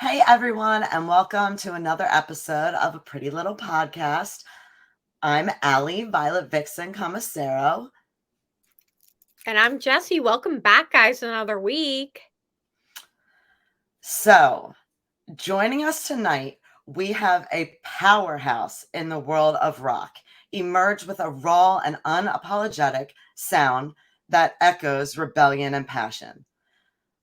Hey everyone, and welcome to another episode of A Pretty Little Podcast. I'm Allie Violet Vixen Commissaro. And I'm Jessie. Welcome back, guys, another week. So, joining us tonight, we have a powerhouse in the world of rock, emerged with a raw and unapologetic sound that echoes rebellion and passion.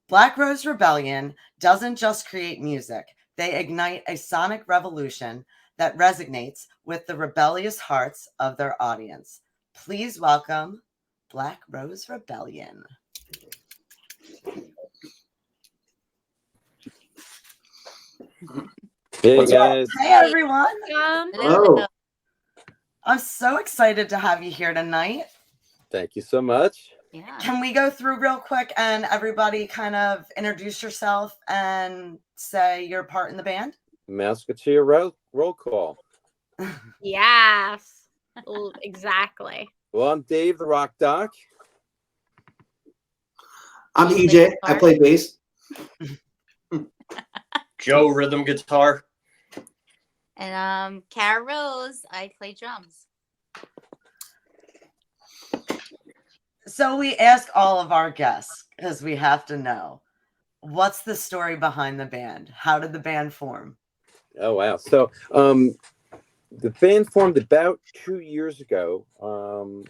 Black Rose Rebellion doesn't just create music, they ignite a sonic revolution that resonates with the rebellious hearts of their audience. Please welcome Black Rose Rebellion. Hey guys. Hey everyone. Hello. I'm so excited to have you here tonight. Thank you so much. Yeah. Can we go through real quick and everybody kind of introduce yourself and say your part in the band? Musketeer roll call. Yes, exactly. Well, I'm Dave, the RockDoc. I'm EJ. I play bass. Joe, rhythm guitar. And Kara Rose, I play drums. So we ask all of our guests, because we have to know, what's the story behind the band? How did the band form? Oh wow! So the band formed about 2 years ago,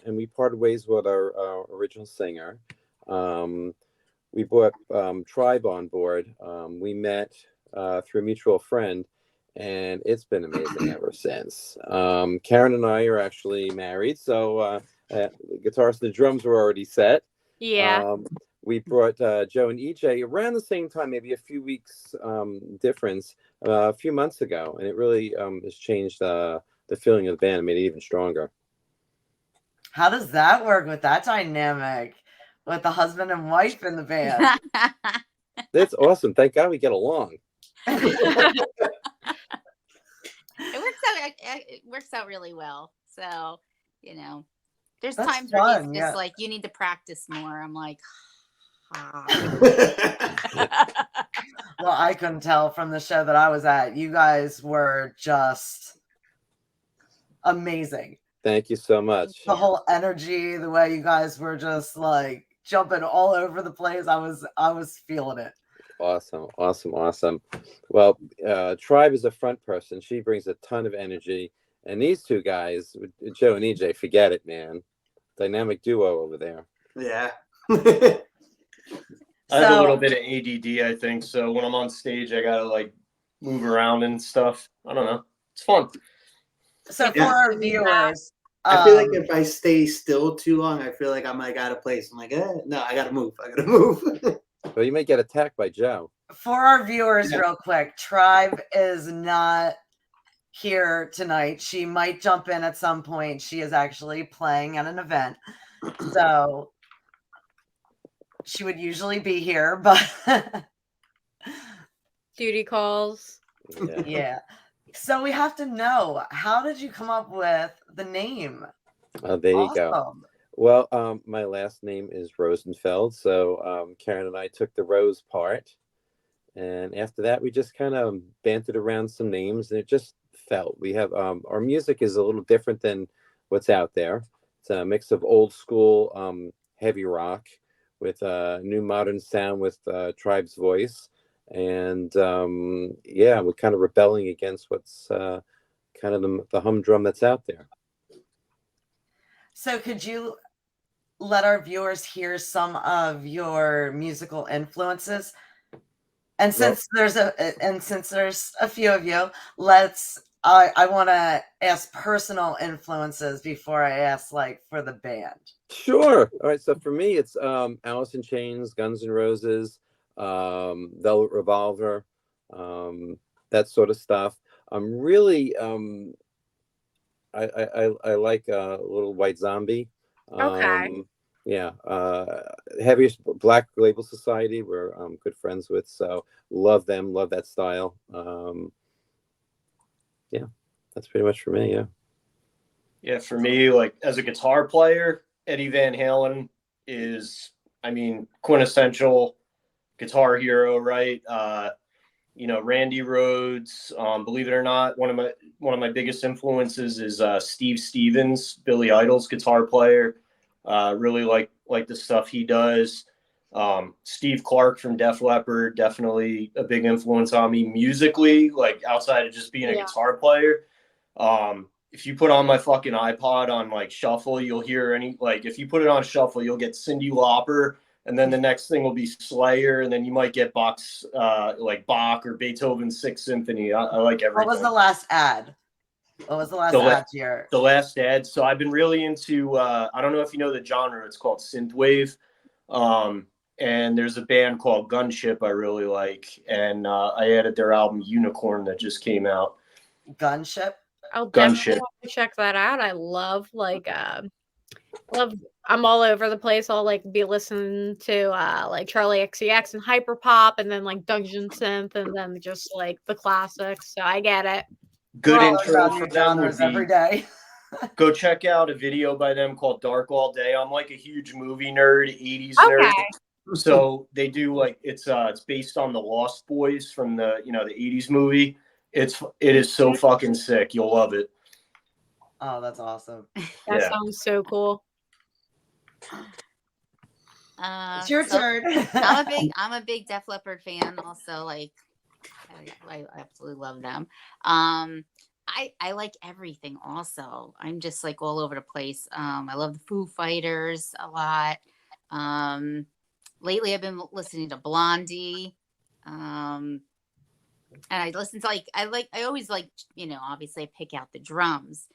and we parted ways with our original singer. We brought Tribe on board. We met through a mutual friend, and it's been amazing ever since. Karen and I are actually married, so the guitars and the drums were already set. Yeah. We brought Joe and EJ around the same time, maybe a few weeks difference, a few months ago, and it really has changed the feeling of the band and made it even stronger. How does that work with that dynamic with the husband and wife in the band? That's awesome. Thank God we get along. It works out really well. So, there's That's times where fun, he's just like, you need to practice more. I'm like, Well, I couldn't tell from the show that I was at. You guys were just amazing. Thank you so much. The whole energy, the way you guys were just like jumping all over the place. I was feeling it. Awesome. Well, Tribe is a front person. She brings a ton of energy. And these two guys, Joe and EJ, forget it, man. Dynamic duo over there. Yeah. I have a little bit of ADD, I think. So when I'm on stage, I gotta like move around and stuff. I don't know. It's fun. So for our viewers, I feel like if I stay still too long, I feel like I'm like out of place. I'm like, no, I gotta move. Well, you may get attacked by Joe. For our viewers, real quick, Tribe is not here tonight. She might jump in at some point. She is actually playing at an event. So she would usually be here, but Duty calls. Yeah. So we have to know, how did you come up with the name? There you go. Well, my last name is Rosenfeld, so Karen and I took the Rose part, and after that we just kind of bantered around some names, and it just felt. We have our music is a little different than what's out there. It's a mix of old school heavy rock with a new modern sound with Tribe's voice, and we're kind of rebelling against what's kind of the humdrum that's out there. So could you let our viewers hear some of your musical influences? And since there's a few of you, I want to ask personal influences before I ask like for the band. Sure. All right. So for me, it's Alice in Chains, Guns N' Roses, Velvet Revolver, that sort of stuff. I'm really I like Little White Zombie. Okay. Yeah. Heaviest Black Label Society, we're good friends with, so love them, love that style. Yeah, that's pretty much for me. Yeah, for me, like as a guitar player, Eddie Van Halen is, I mean, quintessential guitar hero, right? Randy Rhoads. Believe it or not, one of my biggest influences is Steve Stevens, Billy Idol's guitar player. Really like the stuff he does. Steve Clark from Def Leppard, definitely a big influence on me musically, like outside of just being a guitar player. If you put on my fucking iPod on like shuffle, you'll hear if you put it on shuffle, you'll get Cyndi Lauper, and then the next thing will be Slayer, and then you might get Bach's like Bach or Beethoven's Sixth Symphony. I like everything. What was the last ad? What was the last ad here? The last ad. So I've been really into I don't know if you know the genre, it's called synthwave. And there's a band called Gunship I really like, and I added their album Unicorn that just came out. Gunship? I'll definitely check that out. I love I'm all over the place. I'll like be listening to like Charlie XCX and hyperpop, and then like Dungeon Synth, and then just like the classics. So I get it. Good intro for genres every day. Go check out a video by them called Dark All Day. I'm like a huge movie nerd, 80s nerd. So they do like it's based on the Lost Boys from the the 80s movie. It is so fucking sick. You'll love it. Oh, that's awesome. That sounds so cool. It's your turn. I'm a big Def Leppard fan. Also, like I absolutely love them. I like everything. Also, I'm just like all over the place. I love the Foo Fighters a lot. Lately, I've been listening to Blondie. And I listen to I always like, obviously I pick out the drums,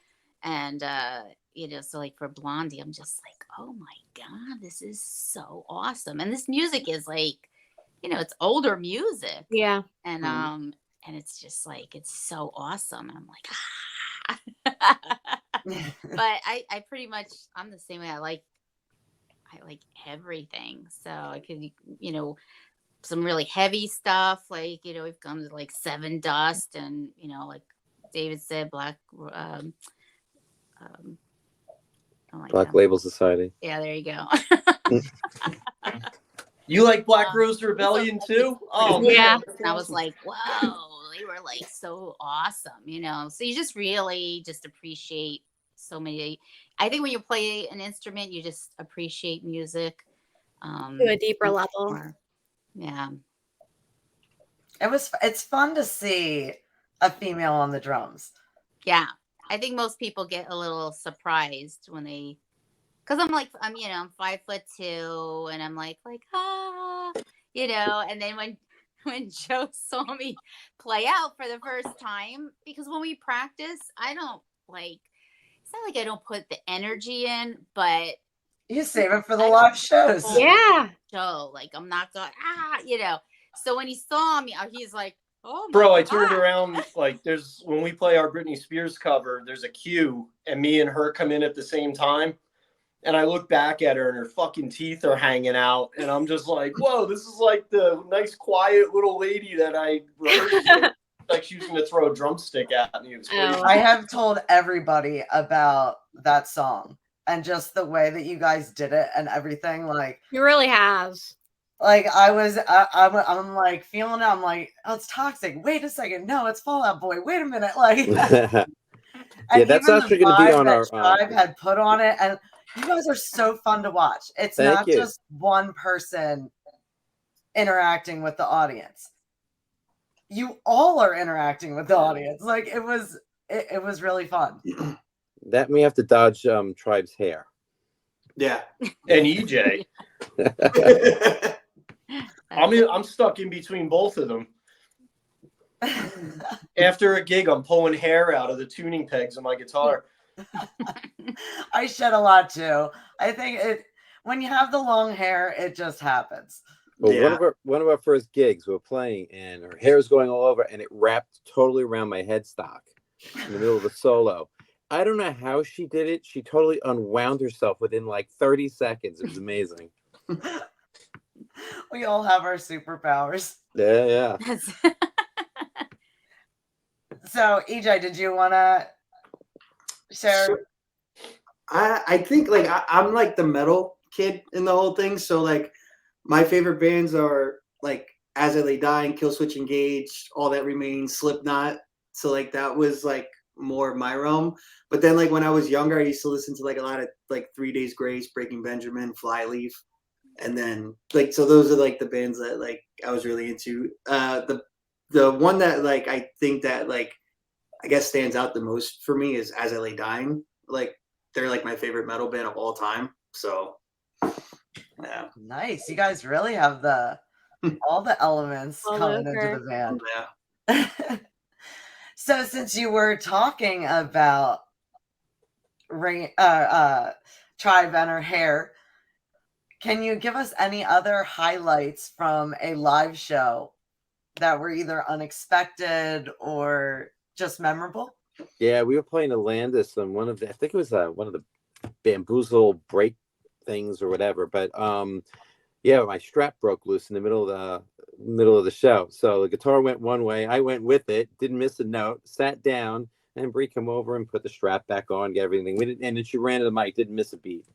and, so like for Blondie, I'm just like, oh my God, this is so awesome. And this music is like, it's older music. Yeah. And, and it's just like, it's so awesome. And I'm like, but I pretty much, I'm the same way. I like everything. So I could, some really heavy stuff, like we've come to like Seven Dust, and like David said, Black Label Society. Yeah, there you go. You like Black Rose Rebellion too? Oh yeah. And I was like, whoa, they were like so awesome, so you just really just appreciate so many. I think when you play an instrument, you just appreciate music to a deeper level. More. Yeah. It's fun to see a female on the drums. Yeah. I think most people get a little surprised when they, because I'm 5'2", and I'm like, and then when Joe saw me play out for the first time, because when we practice, I don't it's not like I don't put the energy in, but you save it for the live shows. Yeah. So I'm not going, So when he saw me, he's like, oh my Bro, I God. turned around, when we play our Britney Spears cover, there's a cue, and me and her come in at the same time. And I look back at her, and her fucking teeth are hanging out. And I'm just like, whoa, this is like the nice, quiet little lady that I rehearsed with. Like she was going to throw a drumstick at me. It was crazy. I have told everybody about that song and just the way that you guys did it and everything. You really have. I'm like feeling it. I'm like, oh, it's Toxic. Wait a second. No, it's Fall Out Boy. Wait a minute. Yeah, that's actually going to be on our Tribe had put on it, and you guys are so fun to watch. It's not just one person interacting with the audience. You all are interacting with the audience. It was really fun. That may have to dodge Tribe's hair. Yeah. And EJ. I'm stuck in between both of them. After a gig, I'm pulling hair out of the tuning pegs on my guitar. I shed a lot too. I think when you have the long hair, it just happens. Well, one of our first gigs, we were playing, and her hair was going all over, and it wrapped totally around my headstock in the middle of the solo. I don't know how she did it. She totally unwound herself within 30 seconds. It was amazing. We all have our superpowers. Yeah. So, EJ, did you want to share? So, I think I'm the metal kid in the whole thing. So my favorite bands are As I Lay Dying, Kill Switch Engage, All That Remains, Slipknot. So like that was like more of my realm. But then like when I was younger, I used to listen to like a lot of like 3 Days Grace, Breaking Benjamin, Flyleaf. And then like so those are like the bands that like I was really into. The one that like I think that like I guess stands out the most for me is As I Lay Dying. Like they're like my favorite metal band of all time. So yeah. Nice. You guys really have all the elements coming into the band. Yeah. So since you were talking about Tribe and her hair, can you give us any other highlights from a live show that were either unexpected or just memorable? Yeah, we were playing Atlantis on one of the, I think it was one of the bamboozle break things or whatever. But yeah, my strap broke loose in the middle of the show. So the guitar went one way, I went with it, didn't miss a note, sat down, and Bree came over and put the strap back on, get everything. We didn't, and then she ran to the mic, didn't miss a beat.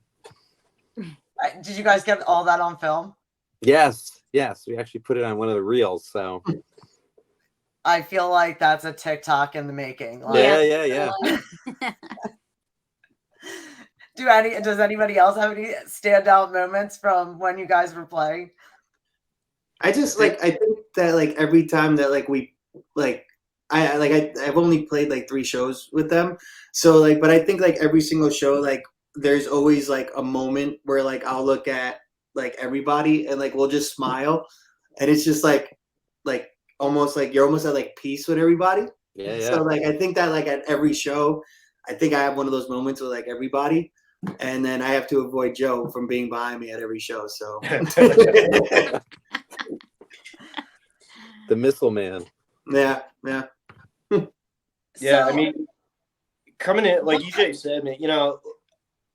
Did you guys get all that on film? Yes, we actually put it on one of the reels. So I feel like that's a TikTok in the making. Like, yeah. Does anybody else have any standout moments from when you guys were playing? I just like I think that like every time that like we like I've only played like 3 shows with them, so like but I think like every single show like there's always like a moment where like I'll look at like everybody and like we'll just smile, and it's just like almost like you're almost at like peace with everybody. Yeah. So like I think that like at every show, I think I have one of those moments with like everybody, and then I have to avoid Joe from being behind me at every show. So The Missile Man. yeah. Yeah, I mean, coming in, like EJ said, man, you know,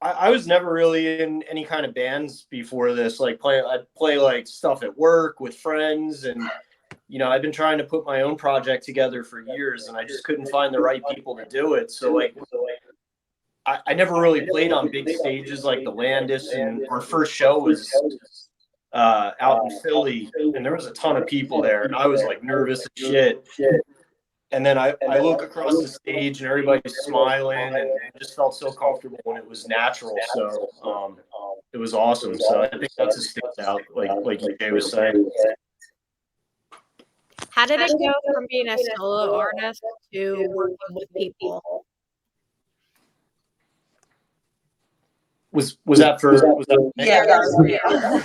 I was never really in any kind of bands before this. Like, I'd play like stuff at work with friends, and you know, I've been trying to put my own project together for years, and I just couldn't find the right people to do it. So like, I never really played on big stages like the Landis, and our first show was out in Philly, and there was a ton of people there, and I was like nervous as shit. And then I look across the stage and everybody's smiling, and it just felt so comfortable when it was natural. So it was awesome. So I think that's a standout, like EJ was saying. How did it go from being a solo artist to working with people? Was that for? Was that Yeah.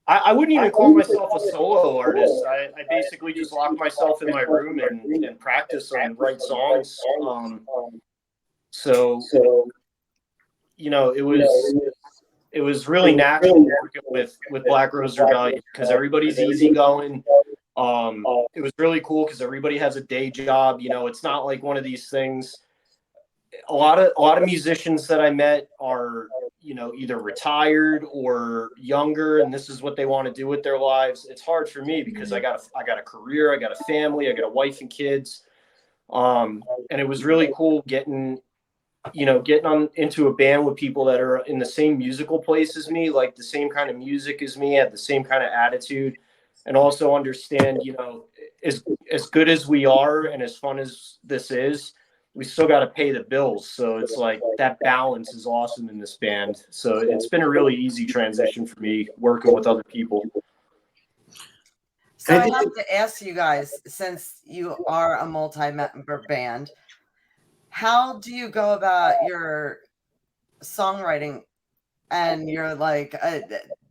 I wouldn't even call myself a solo artist. I basically just lock myself in my room and practice and write songs. So you know, it was really natural working with Black Rose Rebellion because everybody's easygoing. It was really cool because everybody has a day job. You know, it's not like one of these things. A lot of musicians that I met are, you know, either retired or younger, and this is what they want to do with their lives. It's hard for me because I got a career, I got a family, I got a wife and kids. And it was really cool getting on into a band with people that are in the same musical place as me, like the same kind of music as me, have the same kind of attitude, and also understand, you know, as good as we are and as fun as this is, we still got to pay the bills. So it's like that balance is awesome in this band. So it's been a really easy transition for me working with other people. So I have to ask you guys, since you are a multi-member band, how do you go about your songwriting and your like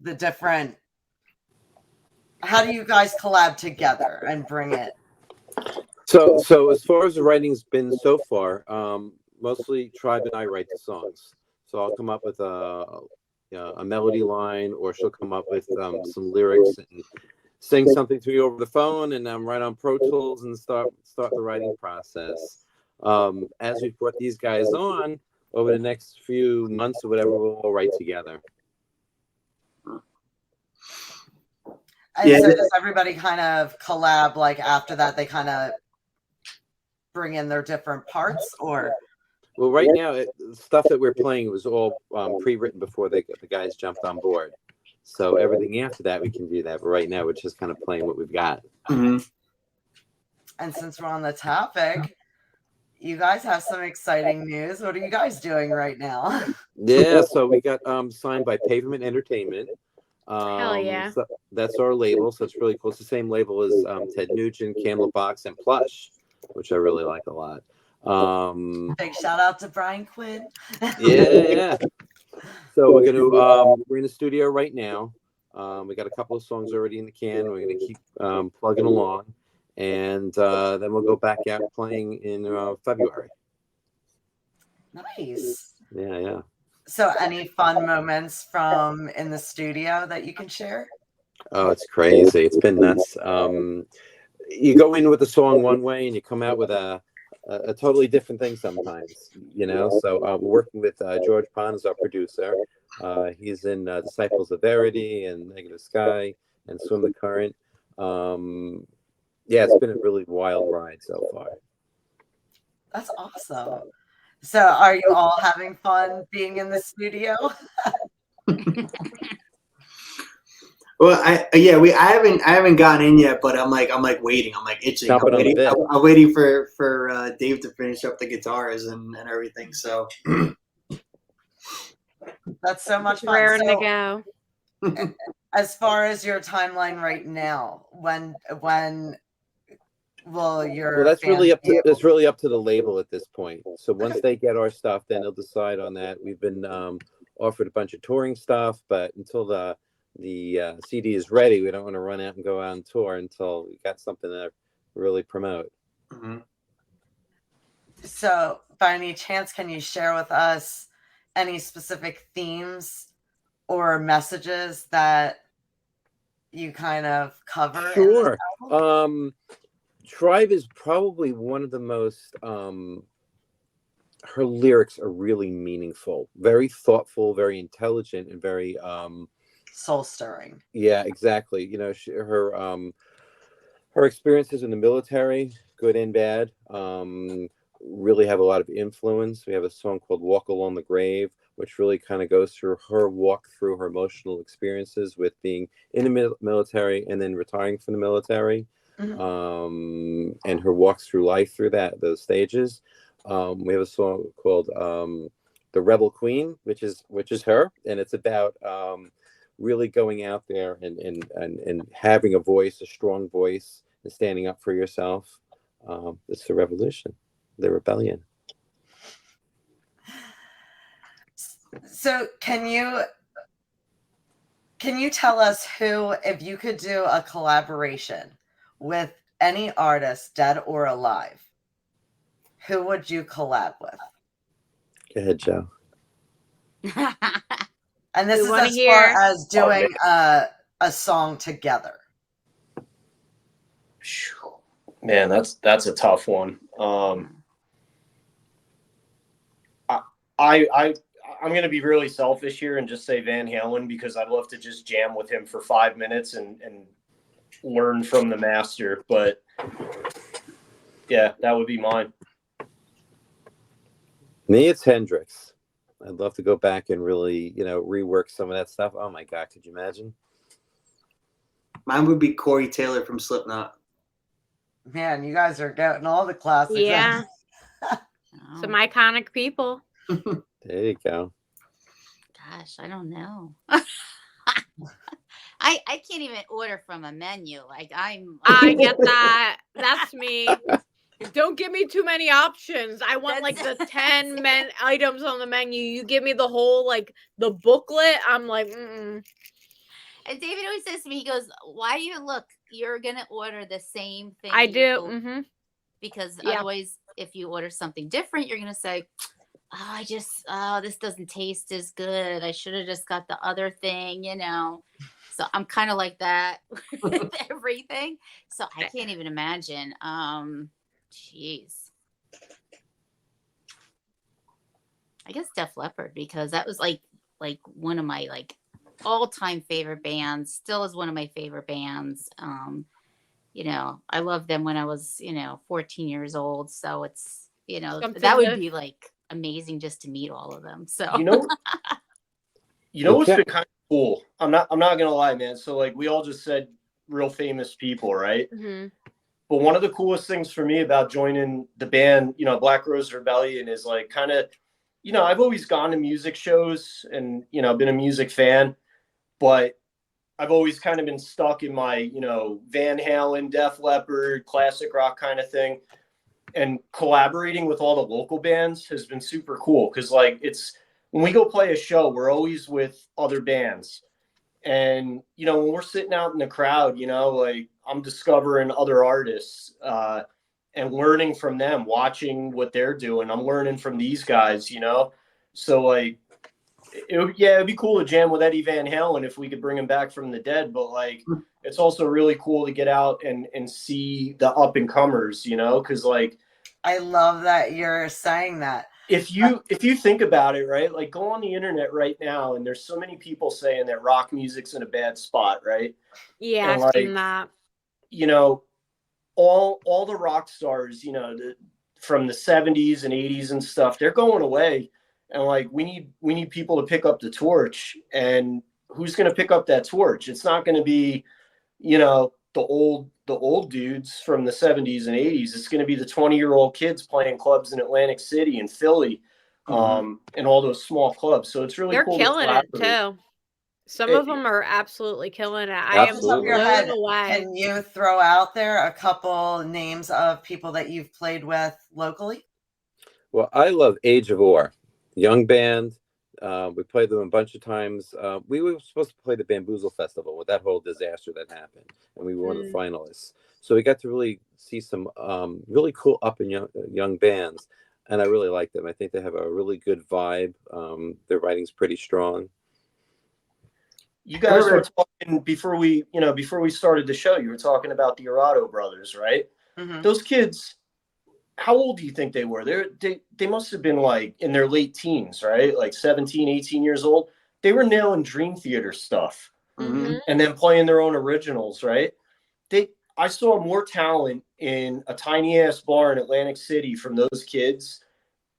the different? How do you guys collab together and bring it? So as far as the writing's been so far, mostly Tribe and I write the songs. So I'll come up with a melody line, or she'll come up with some lyrics and sing something to me over the phone, and I'm right on Pro Tools and start the writing process. As we brought these guys on over the next few months or whatever, we'll all write together. And so does everybody kind of collab, like after that they kind of bring in their different parts, or? Well, right now, the stuff that we're playing was all pre-written before the guys jumped on board. So everything after that, we can do that. But right now, we're just kind of playing what we've got. Mm-hmm. And since we're on the topic, you guys have some exciting news. What are you guys doing right now? Yeah, so we got signed by Pavement Entertainment. Hell yeah. So that's our label. So it's really cool. It's the same label as Ted Nugent, Candlebox, and Plush, which I really like a lot. Big shout out to Brian Quinn. Yeah. So we're in the studio right now. We got a couple of songs already in the can. We're gonna keep plugging along, and then we'll go back out playing in February. Nice. Yeah. So any fun moments from in the studio that you can share? Oh, it's crazy. It's been nuts. You go in with the song one way and you come out with a totally different thing sometimes, So we're working with George Pond as our producer. He's in Disciples of Verity and Negative Sky and Swim the Current. Yeah, it's been a really wild ride so far. That's awesome. So are you all having fun being in the studio? Well, I haven't gotten in yet, but I'm waiting. I'm itching. I'm waiting for Dave to finish up the guitars and everything. So that's so much fun. Raring to go. As far as your timeline right now, when will your well, that's really up to the label at this point. So once they get our stuff, then they'll decide on that. We've been offered a bunch of touring stuff, but until the CD is ready, we don't want to run out and go out on tour until we got something to really promote. Mm-hmm. So by any chance, can you share with us any specific themes or messages that you kind of cover? Sure. Tribe is probably one of the most her lyrics are really meaningful, very thoughtful, very intelligent, and very soul stirring. Yeah, exactly. Her experiences in the military, good and bad, really have a lot of influence. We have a song called Walk Along the Grave, which really kind of goes through her walk through her emotional experiences with being in the military and then retiring from the military. Mm-hmm. And her walks through life through those stages. We have a song called The Rebel Queen, which is her, and it's about really going out there and having a voice, a strong voice, and standing up for yourself. It's the revolution, the rebellion. So can you tell us who, if you could do a collaboration with any artist, dead or alive, who would you collab with? Go ahead, Joe. And this is as far as doing a song together. Man, that's a tough one. I'm going to be really selfish here and just say Van Halen, because I'd love to just jam with him for 5 minutes and learn from the master. But yeah, that would be mine. Me, it's Hendrix. I'd love to go back and really, rework some of that stuff. Oh my God, could you imagine? Mine would be Corey Taylor from Slipknot. Man, you guys are getting all the classics. Yeah. Some iconic people. There you go. Gosh, I don't know. I can't even order from a menu. I get that. That's me. Don't give me too many options. I want the 10 items on the menu. You give me the whole the booklet. I'm like, mm-mm. And David always says to me, he goes, "Why do you look? You're gonna order the same thing." I do. Mm-hmm. Because otherwise, if you order something different, you're gonna say, this doesn't taste as good. I should have just got the other thing, So I'm kind of like that with everything. So I can't even imagine. Jeez. I guess Def Leppard, because that was like one of my all-time favorite bands. Still is one of my favorite bands. I loved them when I was 14 years old. So it's that would be amazing just to meet all of them. So what's been kind of cool. I'm not gonna lie, man. So like we all just said real famous people, right? Mm-hmm. But one of the coolest things for me about joining the band, Black Rose Rebellion, is like kind of, I've always gone to music shows and, been a music fan, but I've always kind of been stuck in my, Van Halen, Def Leppard, classic rock kind of thing. And collaborating with all the local bands has been super cool. Cause like when we go play a show, we're always with other bands. And, when we're sitting out in the crowd, like I'm discovering other artists and learning from them, watching what they're doing. I'm learning from these guys, So like, it'd be cool to jam with Eddie Van Halen if we could bring him back from the dead. But like, it's also really cool to get out and see the up and comers, because like, I love that you're saying that. If you think about it, right, like go on the internet right now, and there's so many people saying that rock music's in a bad spot, right? Yeah, and I've seen that. All the rock stars, from the 70s and 80s and stuff, they're going away, and like we need people to pick up the torch. And who's going to pick up that torch? It's not going to be, the old dudes from the 70s and 80s. It's going to be the 20-year-old kids playing clubs in Atlantic City and Philly, and all those small clubs. So it's really cool. They're killing it too. Some of them are absolutely killing it. I am blown away. Can you throw out there a couple names of people that you've played with locally? Well, I love Age of Ore, young band. We played them a bunch of times. We were supposed to play the Bamboozle Festival with that whole disaster that happened, and we were one of the finalists. So we got to really see some really cool up and young bands, and I really like them. I think they have a really good vibe. Their writing's pretty strong. You guys were talking before we started the show. You were talking about the Arado brothers, right? Mm-hmm. Those kids. How old do you think they were? They must have been like in their late teens, right? Like 17, 18 years old. They were nailing Dream Theater stuff, Mm-hmm. and then playing their own originals, right? I saw more talent in a tiny ass bar in Atlantic City from those kids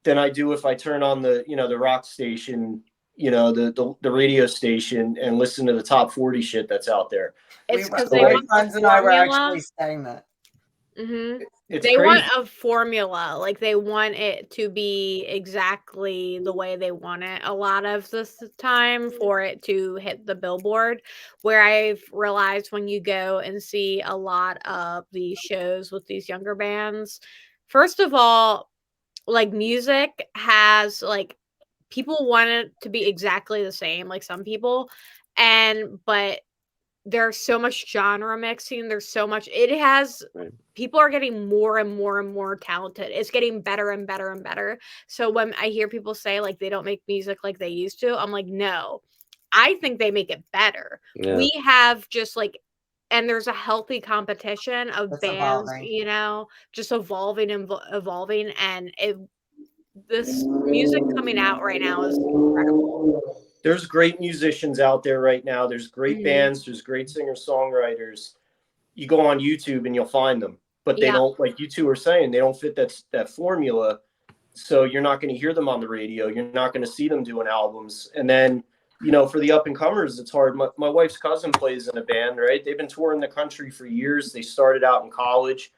than I do if I turn on the rock station, the radio station, and listen to the top 40 shit that's out there. It's because my friends and I were actually saying that. Mm-hmm. They crazy. Want a formula. Like they want it to be exactly the way they want it a lot of this time for it to hit the billboard. Where I've realized when you go and see a lot of these shows with these younger bands, first of all, like music has like people want it to be exactly the same, like some people, but there's so much genre mixing. There's so much. It has. Right. People are getting more and more and more talented. It's getting better and better and better. So when I hear people say like they don't make music like they used to, I'm like, no, I think they make it better. Yeah. We have just like, and there's a healthy competition of bands, evolving. Just evolving and evolving. And this music coming out right now is incredible. There's great musicians out there right now. There's great bands. There's great singer-songwriters. You go on YouTube and you'll find them, but they don't, like you two are saying, they don't fit that formula. So you're not going to hear them on the radio. You're not going to see them doing albums. And then, for the up and comers, it's hard. My wife's cousin plays in a band, right? They've been touring the country for years. They started out in college,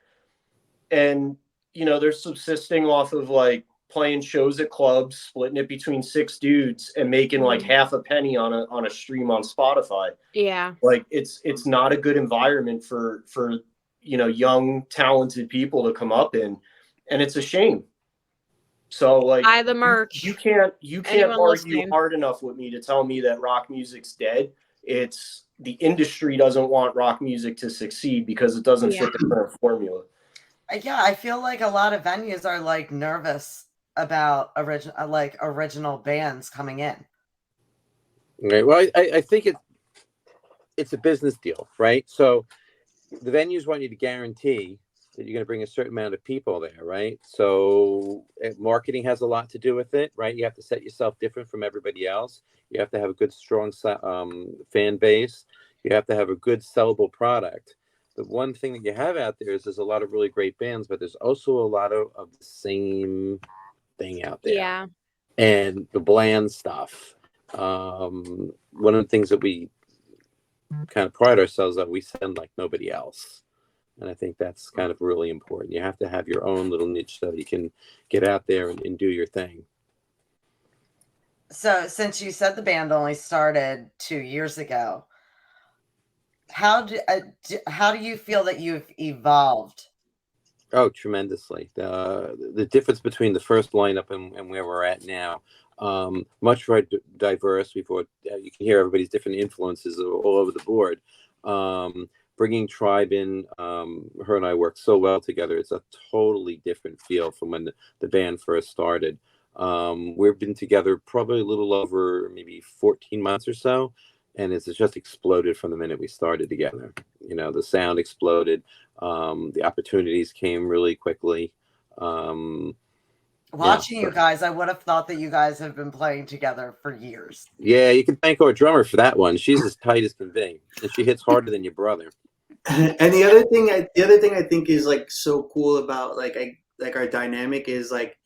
and, they're subsisting off of like playing shows at clubs, splitting it between 6 dudes and making like half a penny on a stream on Spotify. Yeah. Like it's not a good environment for young talented people to come up in, and it's a shame. So like buy the merch. You can't argue hard enough with me to tell me that rock music's dead. It's the industry doesn't want rock music to succeed because it doesn't fit the current formula. Yeah, I feel like a lot of venues are like nervous about original bands coming in. Right. Well, I think it's a business deal, right? So the venues want you to guarantee that you're going to bring a certain amount of people there, right? So marketing has a lot to do with it, right? You have to set yourself different from everybody else. You have to have a good, strong fan base. You have to have a good sellable product. The one thing that you have out there is there's a lot of really great bands, but there's also a lot of the same thing out there. Yeah. And the bland stuff. One of the things that we kind of pride ourselves on, we sound like nobody else. And I think that's kind of really important. You have to have your own little niche so you can get out there and do your thing. So since you said the band only started 2 years ago, how do you feel that you've evolved? Oh, tremendously. The difference between the first lineup and where we're at now, much more diverse. You can hear everybody's different influences all over the board. Bringing Tribe in, her and I work so well together. It's a totally different feel from when the band first started. We've been together probably a little over maybe 14 months or so, and it's just exploded from the minute we started together. You know, the sound exploded. The opportunities came really quickly. Watching you guys, I would have thought that you guys have been playing together for years. Yeah, you can thank our drummer for that one. She's as tight as can be, and she hits harder than your brother. And the other thing I think is like so cool about like our dynamic is like,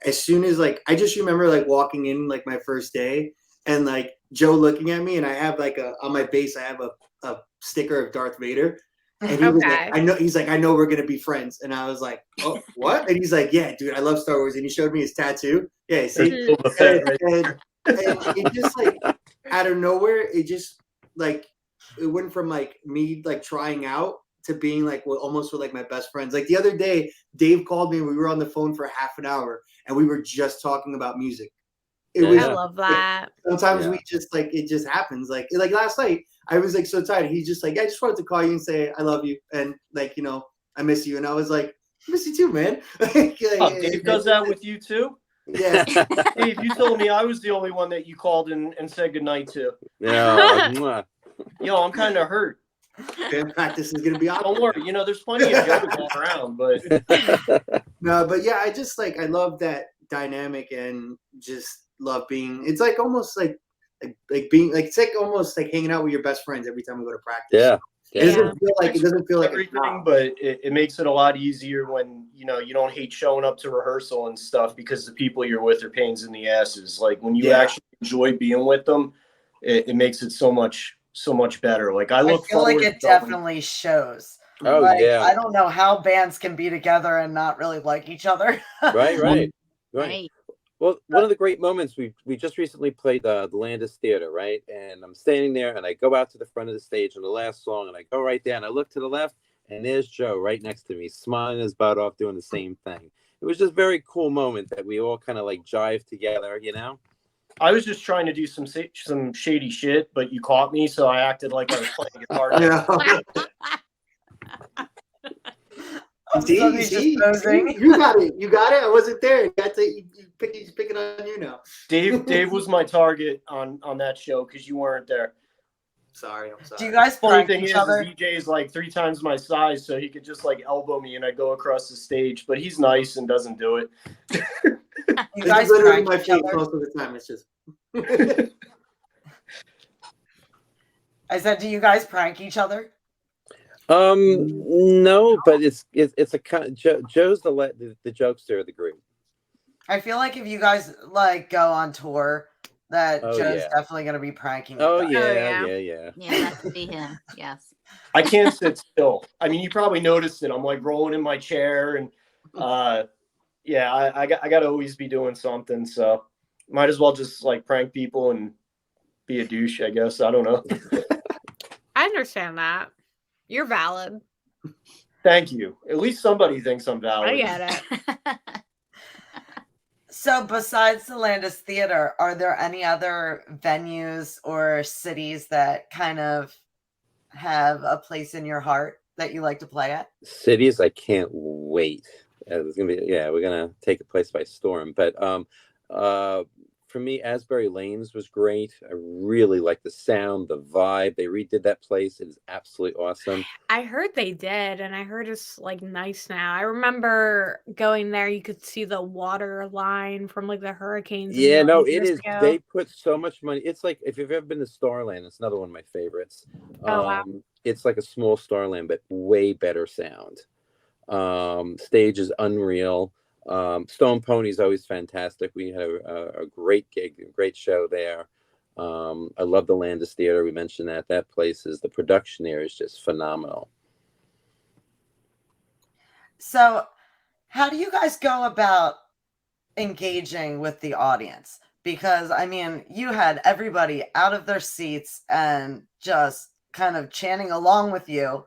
as soon as like, I just remember like walking in like my first day and like Joe looking at me, and I have like on my bass I have a sticker of Darth Vader, and he was like, I know we're gonna be friends, and I was like, oh, what? And he's like, yeah, dude, I love Star Wars, and he showed me his tattoo. Yeah, see, and it just like out of nowhere, it just like, it went from like me like trying out to being like almost with like my best friends. Like the other day, Dave called me and we were on the phone for half an hour and we were just talking about music. I love that. Like, sometimes we just like, it just happens. Like last night, I was like so tired. He's just like, I just wanted to call you and say I love you and like, you know, I miss you. And I was like, I miss you too, man. Dave does that with you too? Yeah. Dave, you told me I was the only one that you called and said goodnight to. Yeah. Yo, I'm kind of hurt. Band practice is gonna be on. Don't worry, you know, there's plenty of Joe going around, but no, but yeah, I love that dynamic and just love being. It's like almost like being like, it's like almost like hanging out with your best friends every time we go to practice. Yeah. It doesn't feel like everything, but it makes it a lot easier when you know you don't hate showing up to rehearsal and stuff because the people you're with are pains in the asses. Like when you actually enjoy being with them, it makes it so much better. Like I feel like it definitely shows. Oh, like, yeah. I don't know how bands can be together and not really like each other. Right. Well, one of the great moments, we just recently played the Landis Theater, right? And I'm standing there and I go out to the front of the stage on the last song and I go right there and I look to the left and there's Joe right next to me, smiling his butt off, doing the same thing. It was just a very cool moment that we all kind of like jive together, you know? I was just trying to do some shady shit, but you caught me, so I acted like I was playing guitar. See, you got it. I wasn't there. He's picking on you now. Dave was my target on that show because you weren't there. I'm sorry. Do you guys funny prank thing each is other? DJ is like 3 times my size, so he could just like elbow me and I go across the stage. But he's nice and doesn't do it. You guys literally prank my each face other? most of the time. It's just. I said, do you guys prank each other? No, but it's a kind of, Joe's the jokester of the group. I feel like if you guys like go on tour, that Joe's definitely going to be pranking. Yeah. Yeah, that could be him. Yes. I can't sit still. I mean, you probably noticed it. I'm like rolling in my chair, and I got to always be doing something. So might as well just like prank people and be a douche, I guess. I don't know. I understand that. You're valid. Thank you. At least somebody thinks I'm valid. I get it. So besides the Landis Theater, are there any other venues or cities that kind of have a place in your heart that you like to play at? Cities, I can't wait. It's gonna be we're gonna take a place by storm. But for me, Asbury Lanes was great. I really like the sound, the vibe. They redid that place. It is absolutely awesome. I heard they did, and I heard it's like nice now. I remember going there, you could see the water line from like the hurricanes. Yeah, no, it is. Ago. They put so much money. It's like, if you've ever been to Starland, it's another one of my favorites. Wow. It's like a small Starland, but way better sound. Stage is unreal. Stone Pony's always fantastic. We had a great gig, a great show there. I love the Landis Theater. We mentioned that. That place is, the production there is just phenomenal. So how do you guys go about engaging with the audience? Because I mean, you had everybody out of their seats and just kind of chanting along with you.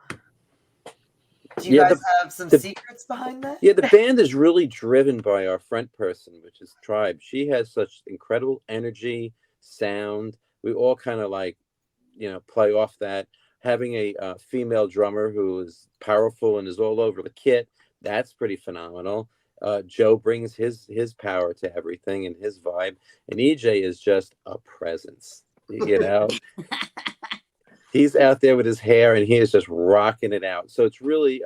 Do you guys have some secrets behind that? Yeah, the band is really driven by our front person, which is Tribe. She has such incredible energy, sound. We all kind of like, play off that. Having a female drummer who is powerful and is all over the kit, that's pretty phenomenal. Joe brings his power to everything and his vibe, and EJ is just a presence. He's out there with his hair, and he is just rocking it out. So it's really,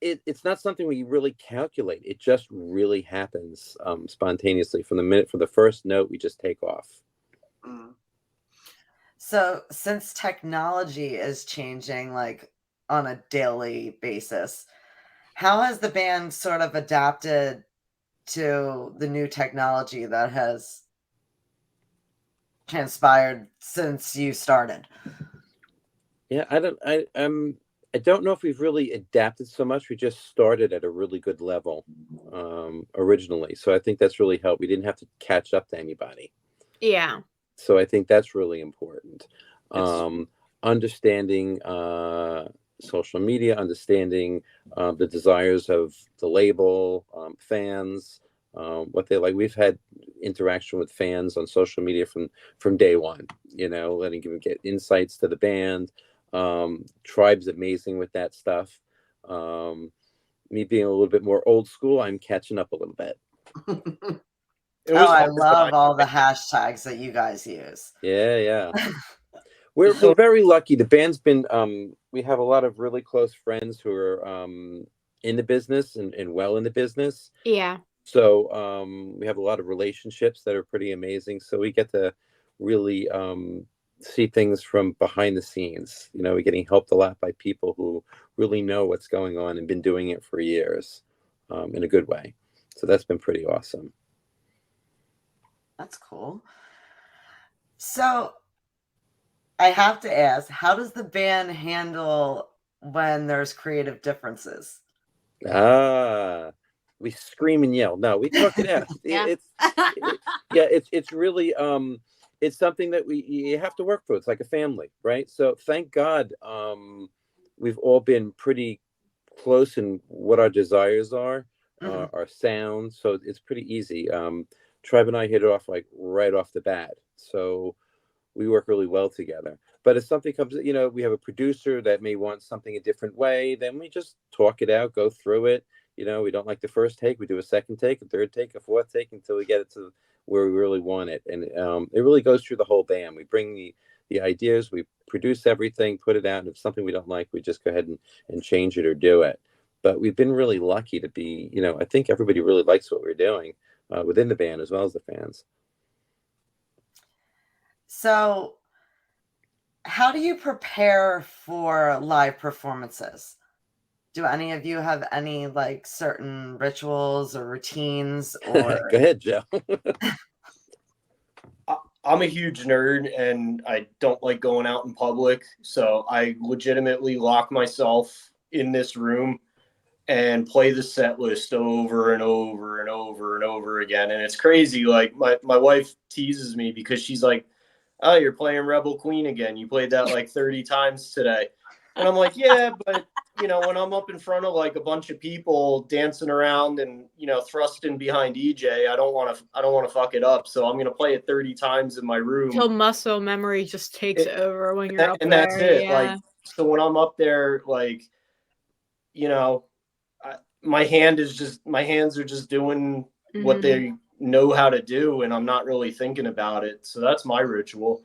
it's not something we really calculate. It just really happens spontaneously from the first note. We just take off. So since technology is changing like on a daily basis, how has the band sort of adapted to the new technology that has transpired since you started? Yeah, I don't know if we've really adapted so much. We just started at a really good level originally. So I think that's really helped. We didn't have to catch up to anybody. Yeah. So I think that's really important. Understanding social media, understanding the desires of the label, fans, what they like. We've had interaction with fans on social media from day one, letting them get insights to the band. Tribe's amazing with that stuff. Me being a little bit more old school, I'm catching up a little bit. I love all the hashtags that you guys use. Yeah. We're very lucky. The band's been, we have a lot of really close friends who are in the business and well in the business. Yeah. So we have a lot of relationships that are pretty amazing. So we get to really see things from behind the scenes. We're getting helped a lot by people who really know what's going on and been doing it for years in a good way. So that's been pretty awesome. That's cool. So I have to ask, how does the band handle when there's creative differences? We scream and yell. No, we talk it out. It's really it's something that you have to work for. It's like a family, right? So thank God we've all been pretty close in what our desires are, our sound. So it's pretty easy. Tribe and I hit it off like right off the bat. So we work really well together. But if something comes, we have a producer that may want something a different way, then we just talk it out, go through it. We don't like the first take. We do a second take, a third take, a fourth take until we get it to where we really want it. And it really goes through the whole band. We bring the ideas, we produce everything, put it out. And if something we don't like, we just go ahead and change it or do it. But we've been really lucky to be, I think everybody really likes what we're doing within the band as well as the fans. So how do you prepare for live performances? Do any of you have any like certain rituals or routines? Or Go ahead, Joe. I'm a huge nerd and I don't like going out in public. So I legitimately lock myself in this room and play the set list over and over and over and over again. And it's crazy. Like my wife teases me because she's like, "Oh, you're playing Rebel Queen again. You played that like 30 times today." And I'm like, yeah, but when I'm up in front of like a bunch of people dancing around and, thrusting behind EJ, I don't want to fuck it up. So I'm going to play it 30 times in my room. Until muscle memory just takes over when you're up there. And that's it. Yeah. Like, so when I'm up there, like, my hands are just doing what they know how to do. And I'm not really thinking about it. So that's my ritual.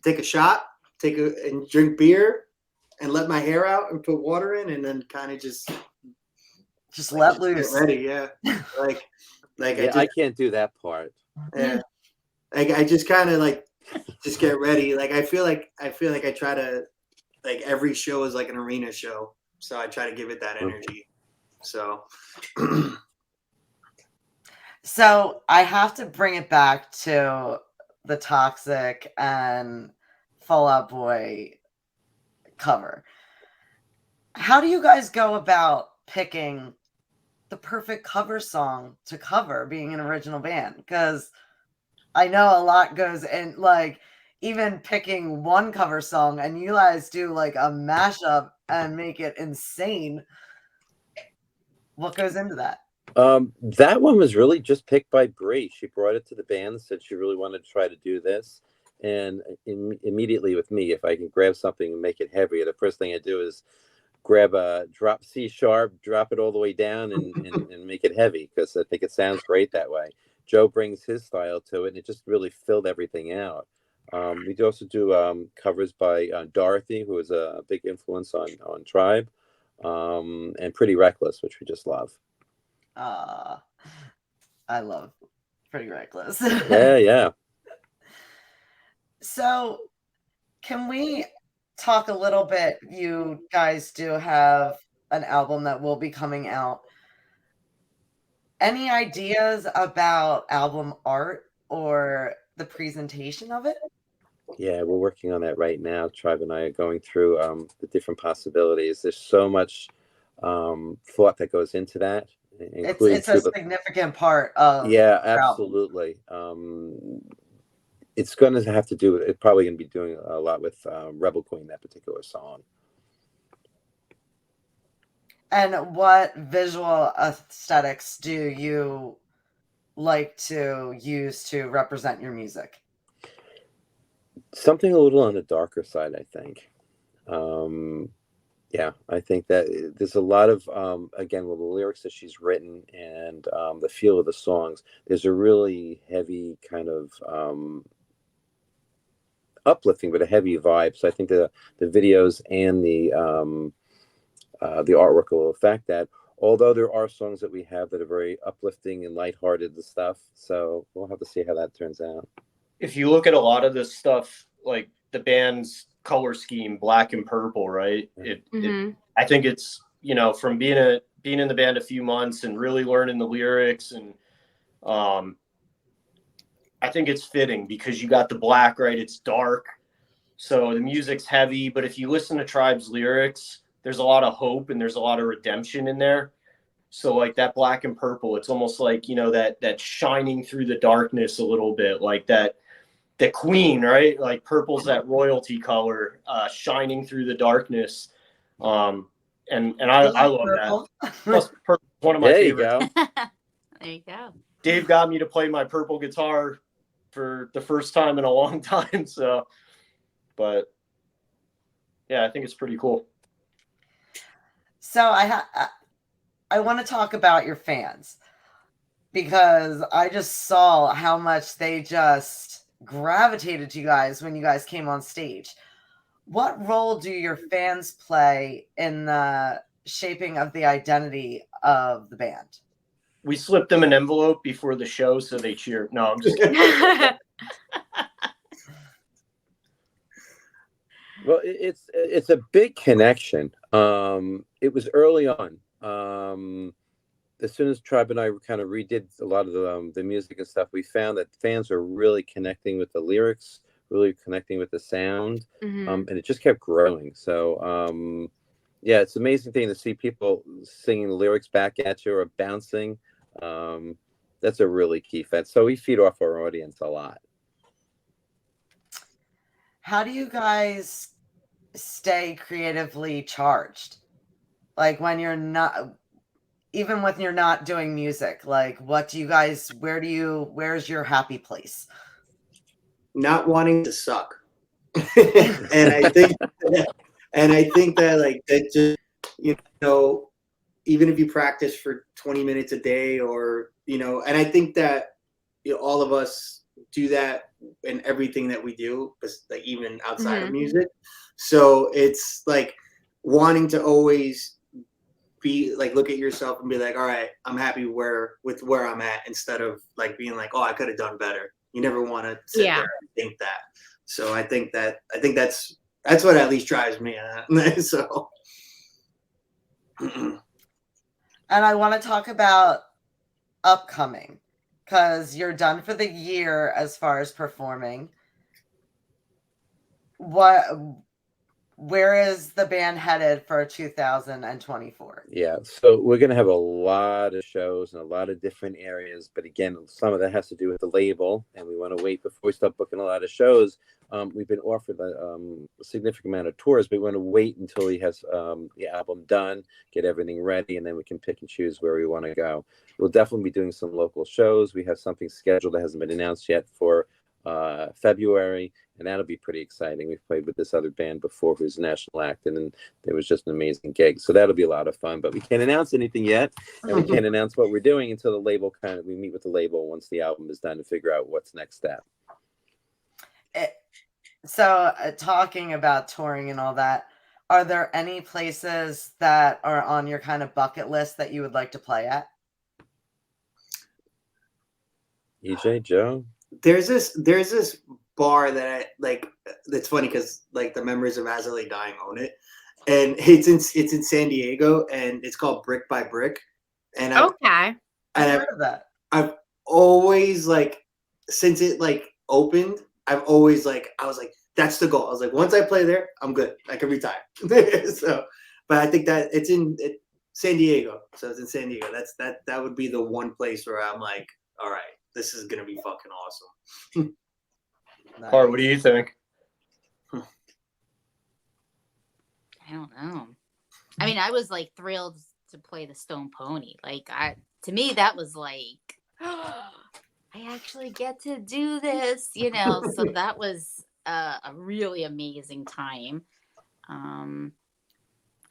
Take a shot, and drink beer and let my hair out and put water in and then kind of just let loose. Get ready. Yeah. I can't do that part. Yeah. I just kind of like, just get ready. Like, I feel like I try to, like, every show is like an arena show. So I try to give it that energy. So. So I have to bring it back to the Toxic and Fall Out Boy cover. How do you guys go about picking the perfect cover song to cover being an original band? Because I know a lot goes in, like, even picking one cover song, and you guys do like a mashup and make it insane. What goes into that? That one was really just picked by Bree. She brought it to the band and said she really wanted to try to do this. And immediately with me, if I can grab something and make it heavier, the first thing I do is grab a drop C sharp, drop it all the way down and make it heavy, because I think it sounds great that way. Joe brings his style to it, and it just really filled everything out. We do also do covers by Dorothy, who is a big influence on Tribe, and Pretty Reckless, which we just love. I love Pretty Reckless. Yeah. So can we talk a little bit? You guys do have an album that will be coming out. Any ideas about album art or the presentation of it? Yeah, we're working on that right now. Tribe and I are going through the different possibilities. There's so much thought that goes into that, including it's a significant part of absolutely. It's going to have to do with, it's probably going to be doing a lot with Rebel Queen, that particular song. And what visual aesthetics do you like to use to represent your music? Something a little on the darker side, I think. I think that there's a lot of, again, with the lyrics that she's written and the feel of the songs, there's a really heavy kind of uplifting, but a heavy vibe. So I think the videos and the artwork will affect that. Although there are songs that we have that are very uplifting and lighthearted and stuff. So we'll have to see how that turns out. If you look at a lot of this stuff, like the band's color scheme, black and purple, right? I think it's, from being in the band a few months and really learning the lyrics, and I think it's fitting because you got the black, right? It's dark, so the music's heavy. But if you listen to Tribe's lyrics, there's a lot of hope and there's a lot of redemption in there. So like that black and purple, it's almost like, that shining through the darkness a little bit, like that queen, right? Like purple's that royalty color, shining through the darkness. And I love purple. That. Plus, purple's one of my favorites. There you go. Dave got me to play my purple guitar for the first time in a long time. So, but yeah, I think it's pretty cool. So I want to talk about your fans, because I just saw how much they just gravitated to you guys when you guys came on stage. What role do your fans play in the shaping of the identity of the band? We slipped them an envelope before the show, so they cheer. No, I'm just kidding. Well, it's a big connection. It was early on. As soon as Tribe and I kind of redid a lot of the music and stuff, we found that fans are really connecting with the lyrics, really connecting with the sound, and it just kept growing. So, it's an amazing thing to see people singing the lyrics back at you or bouncing. That's a really key fan. So we feed off our audience a lot. How do you guys stay creatively charged? Like when you're not... Even when you're not doing music, like where's your happy place? Not wanting to suck. and I think that like that just, even if you practice for 20 minutes a day or, and I think that all of us do that in everything that we do, like even outside of music. So it's like wanting to always be like, look at yourself and be like, all right, I'm happy with where I'm at, instead of like being like, oh, I could have done better. You never want to sit there and think that. So I think that's what at least drives me. So. And I want to talk about upcoming, because you're done for the year as far as performing. Where is the band headed for 2024? Yeah, so we're going to have a lot of shows in a lot of different areas. But again, some of that has to do with the label, and we want to wait before we start booking a lot of shows. We've been offered a significant amount of tours, but we want to wait until he has the album done, get everything ready, and then we can pick and choose where we want to go. We'll definitely be doing some local shows. We have something scheduled that hasn't been announced yet for February, and that'll be pretty exciting. We've played with this other band before who's a national act, and there was just an amazing gig, so that'll be a lot of fun. But we can't announce anything yet, and we can't announce what we're doing until the label we meet with the label once the album is done to figure out what's next step. So talking about touring and all that, are there any places that are on your kind of bucket list that you would like to play at? EJ, Joe? There's this bar that I like. That's funny because like the members of As I Lay Dying own it, and it's in San Diego, and it's called Brick by Brick. And I've heard of that. I've always like, since it like opened, I've always like, I was like, that's the goal. I was like, once I play there, I'm good. I can retire. So, but I think that it's in San Diego. So it's in San Diego. That would be the one place where I'm like, all right, this is gonna be fucking awesome. Nice. Hart, what do you think? I don't know. I mean, I was like thrilled to play the Stone Pony. Like, to me, that was like, I actually get to do this, you know. So that was a really amazing time. I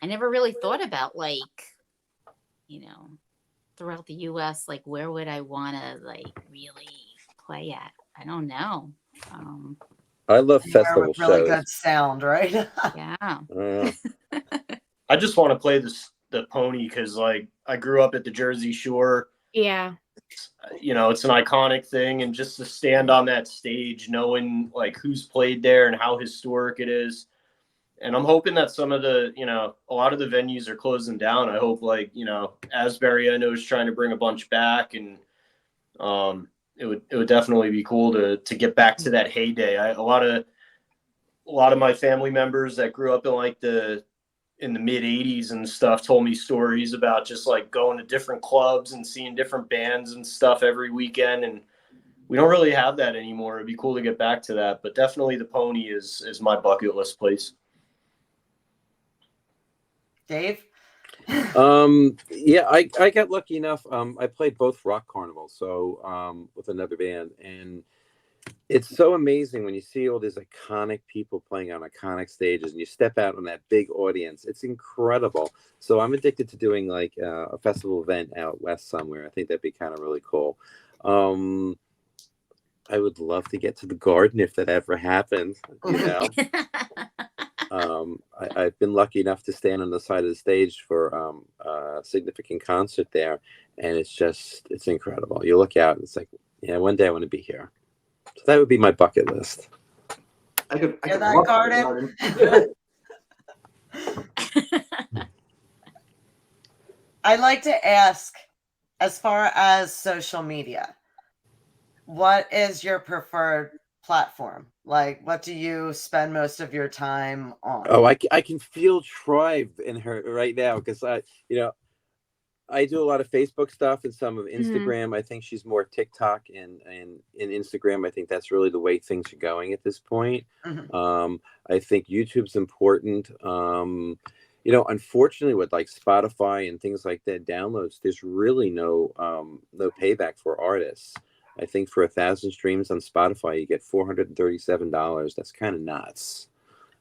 never really thought about like, you know, throughout the U.S., like where would I want to like really play at? I don't know. I love festival shows. Really good sound, right? Yeah. I just want to play the pony because like I grew up at the Jersey Shore. Yeah. You know, it's an iconic thing, and just to stand on that stage, knowing like who's played there and how historic it is. And I'm hoping that some of the, you know, a lot of the venues are closing down. I hope like, you know, Asbury, I know, is trying to bring a bunch back, and it would definitely be cool to get back to that heyday. A lot of my family members that grew up in the mid 80s and stuff told me stories about just like going to different clubs and seeing different bands and stuff every weekend. And we don't really have that anymore. It'd be cool to get back to that, but definitely the Pony is my bucket list place. Dave? Yeah, I got lucky enough. I played both rock carnivals, so with another band, and it's so amazing when you see all these iconic people playing on iconic stages, and you step out on that big audience. It's incredible. So I'm addicted to doing like a festival event out west somewhere. I think that'd be kind of really cool. I would love to get to the Garden if that ever happened. You know. I've been lucky enough to stand on the side of the stage for a significant concert there, and it's incredible. You look out and it's like, yeah, one day I want to be here. So that would be my bucket list. I could that Garden. I'd like to ask, as far as social media, what is your preferred platform? Like, what do you spend most of your time on? Oh, I can feel Troy in her right now because I do a lot of Facebook stuff and some of Instagram. Mm-hmm. I think she's more TikTok and Instagram. I think that's really the way things are going at this point. Mm-hmm. I think YouTube's important. You know, unfortunately, with like Spotify and things like that, downloads, there's really no payback for artists. I think for 1,000 streams on Spotify, you get $437. That's kind of nuts.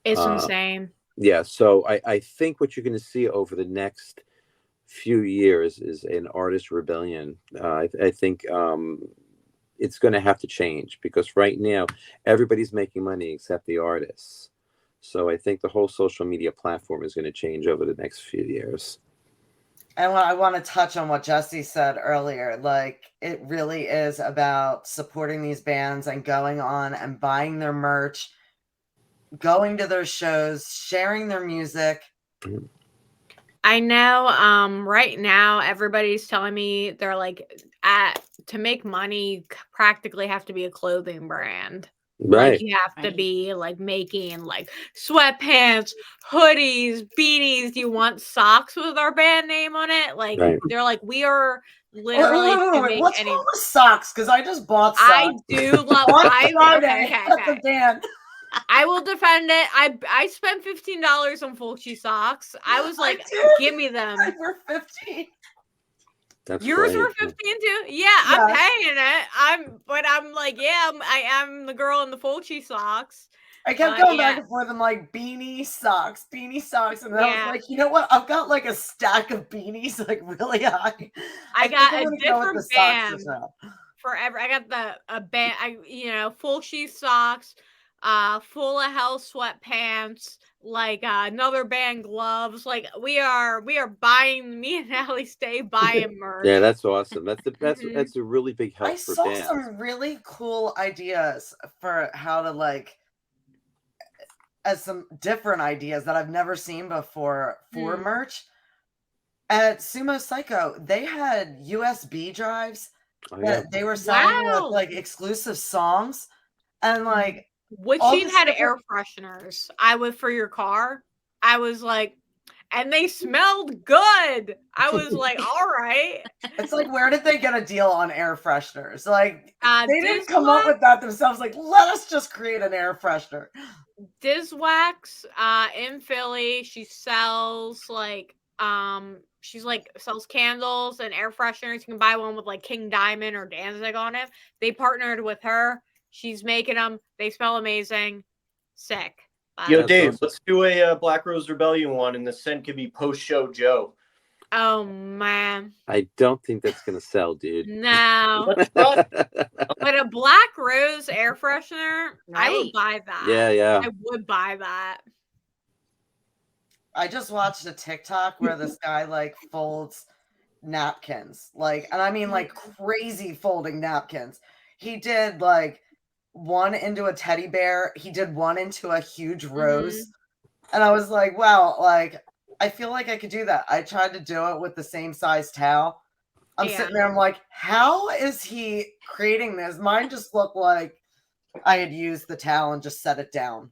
It's insane. Yeah. So I think what you're going to see over the next few years is an artist rebellion. I think it's going to have to change because right now everybody's making money except the artists. So I think the whole social media platform is going to change over the next few years. And I want to touch on what Jesse said earlier. Like, it really is about supporting these bands and going on and buying their merch, going to their shows, sharing their music. I know right now everybody's telling me they're like, to make money, you practically have to be a clothing brand. Right. Like you have to be like making like sweatpants, hoodies, beanies. Do you want socks with our band name on it? Like they're like, we are literally to make what's any. wrong with socks? Because I just bought socks. I do love. Okay. The band. I will defend it. I spent $15 on Fulci socks. I was like, give me them. We're 15. That's Yours great. were 15 too? Yeah, I'm paying it. But I'm like, yeah, I am the girl in the Fulci socks. I kept going back and forth. I'm like, beanie socks. And then I was like, you know what? I've got like a stack of beanies, like really high. I got a different band forever. I got a band, Fulci socks, Full of Hell sweatpants, like another band gloves. Like we are buying. Me and Allie stay buying merch. Yeah, that's awesome. That's a really big help for bands. I saw some really cool ideas for how to like, as some different ideas that I've never seen before for merch. At Sumo Psycho, they had USB drives that they were selling with like exclusive songs, and like. Witchy had air fresheners. For your car. I was like, and they smelled good. I was like, all right. It's like, where did they get a deal on air fresheners? Like, they didn't come up with that themselves. Like, let us just create an air freshener. Dizwax, in Philly, she sells like, sells candles and air fresheners. You can buy one with like King Diamond or Danzig on it. They partnered with her. She's making them. They smell amazing. Sick. Yo, Dave, let's do a Black Rose Rebellion one, and the scent could be post-show Joe. Oh, man. I don't think that's going to sell, dude. No. But a Black Rose air freshener, I would buy that. Yeah. I would buy that. I just watched a TikTok where this guy, like, folds napkins. Like, and I mean, like, crazy folding napkins. He did, like, one into a teddy bear. He did one into a huge rose. And I was like, wow, like, I feel like I could do that. I tried to do it with the same size towel. I'm sitting there, I'm like, how is he creating this? Mine just looked like I had used the towel and just set it down.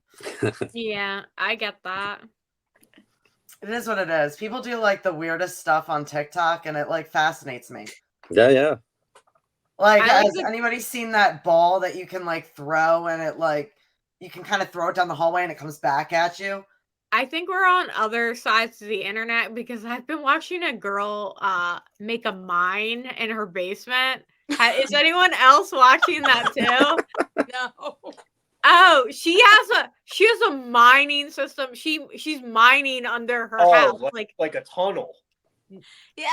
Yeah, I get that. It is what it is. People do like the weirdest stuff on TikTok, and it like fascinates me. Yeah. Like, has anybody seen that ball that you can like throw, and it like you can kind of throw it down the hallway and it comes back at you? I think we're on other sides of the internet because I've been watching a girl make a mine in her basement. Is anyone else watching that too? No. Oh, she has a mining system. She's mining under her house, like a tunnel. Yeah,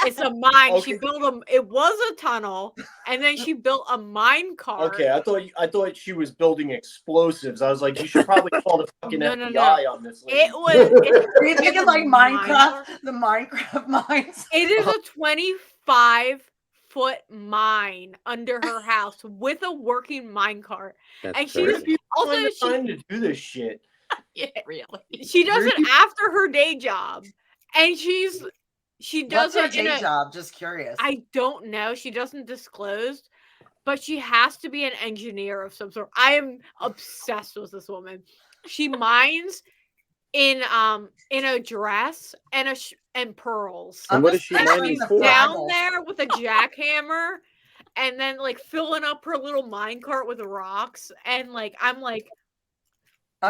it's a mine. Okay. She built it was a tunnel, and then she built a mine cart. Okay, I thought she was building explosives. I was like, you should probably call the fucking FBI on this lady. Are you thinking like Minecraft? The Minecraft mines? It is a 25-foot mine under her house with a working mine cart. That's and crazy. she's also trying to do this shit. Yeah, really. She does it after her day job, and she does What's her day job? Just curious. I don't know. She doesn't disclose, but she has to be an engineer of some sort. I am obsessed with this woman. She mines in a dress and pearls. And what is she mining for? Down there with a jackhammer, and then like filling up her little mine cart with rocks, and like I'm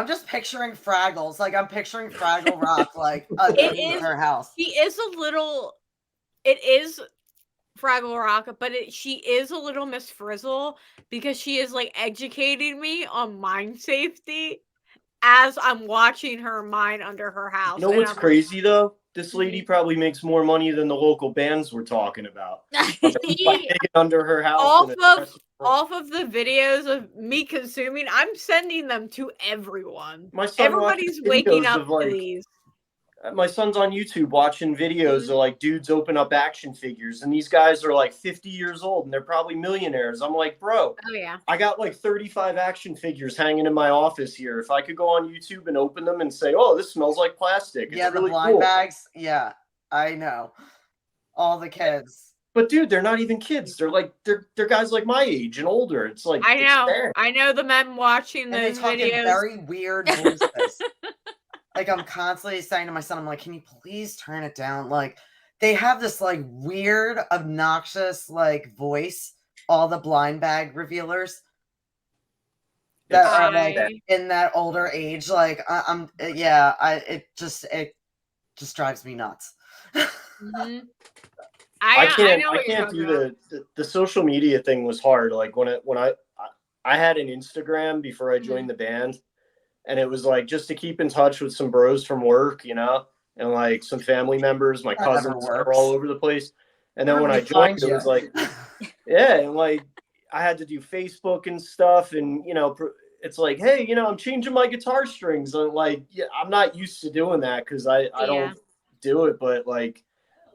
just picturing Fraggles. Like, I'm picturing Fraggle Rock, like, in her house. It is Fraggle Rock, but she is a little Miss Frizzle because she is, like, educating me on mine safety as I'm watching her mine under her house. You know what's crazy, though? This lady probably makes more money than the local bands we're talking about. Under her house. Off of the videos of me consuming, I'm sending them to everyone. Everybody's waking up to these. My son's on YouTube watching videos of like dudes open up action figures, and these guys are like 50 years old and they're probably millionaires. I'm like, bro, I got like 35 action figures hanging in my office here. If I could go on YouTube and open them and say, oh, this smells like plastic. It's really the blind cool. bags. Yeah, I know. All the kids. But dude, they're not even kids. They're like they're guys like my age and older. It's like I know the men watching And they those talk in videos. very weird voices. Like I'm constantly saying to my son, I'm like, can you please turn it down? Like they have this like weird, obnoxious like voice. All the blind bag revealers that are like in that older age, like it just drives me nuts. Mm-hmm. I can't do the social media thing was hard. Like when I had an Instagram before I joined the band, and it was like just to keep in touch with some bros from work, you know, and like some family members, my cousins are all over the place. And then when I joined, it was like, yeah, and like I had to do Facebook and stuff, and you know, it's like, hey, you know, I'm changing my guitar strings, and like, yeah, I'm not used to doing that because I don't do it, but like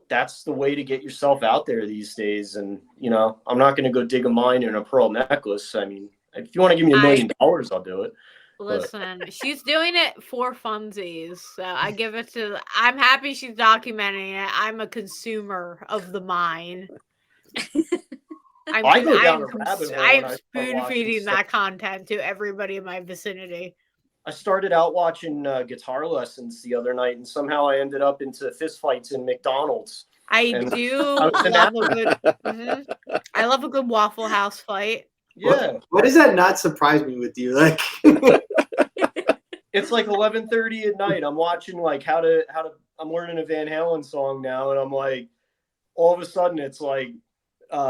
that's the way to get yourself out there these days. And you know, I'm not going to go dig a mine in a pearl necklace. I mean, if you want to give me $1 million, I'll do it. Listen, she's doing it for funsies, so I give it to. I'm happy she's documenting it. I'm a consumer of the mine. I go down a rabbit hole. I'm spoon feeding that content to everybody in my vicinity. I started out watching guitar lessons the other night, and somehow I ended up into fistfights in McDonald's. I love a good Waffle House fight. Yeah. Why does that not surprise me with you? Like, it's like 11:30 at night. I'm watching like how to. I'm learning a Van Halen song now, and I'm like, all of a sudden, it's like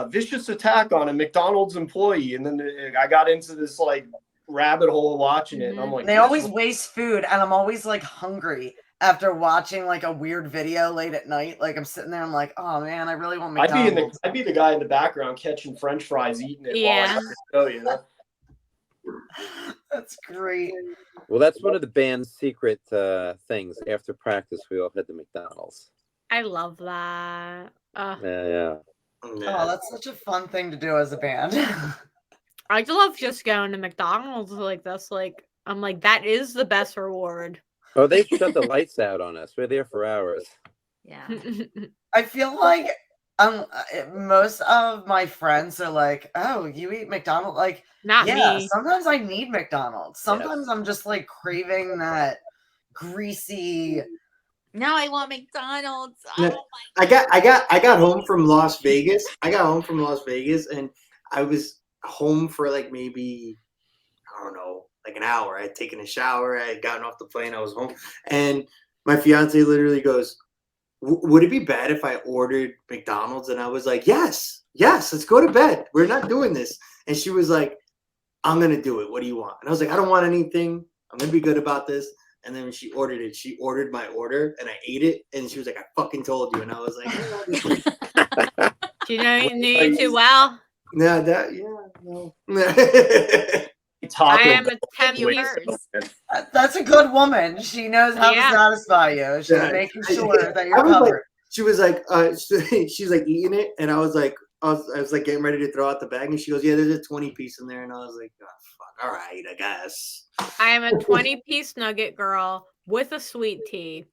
vicious attack on a McDonald's employee, and then I got into this like rabbit hole watching it, and I'm like, they always waste food, and I'm always like hungry after watching like a weird video late at night. Like I'm sitting there, I'm like, oh man, I really want McDonald's. I'd be the guy in the background catching French fries, eating it while I have to show you. That's great. Well, that's one of the band's secret things. After practice, we all head to McDonald's. I love that. Yeah. Oh, that's such a fun thing to do as a band. I love just going to McDonald's like this. Like I'm like, that is the best reward. Oh, they shut the lights out on us. We're there for hours. Yeah. I feel like most of my friends are like, oh, you eat McDonald's? Like, not me. Sometimes I need McDonald's. Sometimes I'm just like craving that greasy. Now I want McDonald's. Oh my God. I got home from Las Vegas. And I was home for like maybe, I don't know, like an hour. I had taken a shower. I had gotten off the plane. I was home. And my fiance literally goes, would it be bad if I ordered McDonald's? And I was like, yes, let's go to bed. We're not doing this. And she was like, I'm going to do it. What do you want? And I was like, I don't want anything. I'm going to be good about this. And then when she ordered it, she ordered my order and I ate it. And she was like, I fucking told you. And I was like, do you know you too well? No. I am a 10 years. That's a good woman. She knows how to satisfy you. She's making sure that you're covered. Like, she was like, she's like eating it, and I was like getting ready to throw out the bag, and she goes, "Yeah, there's a 20-piece in there," and I was like, "Oh fuck, all right, I guess." I am a 20-piece nugget girl with a sweet tea.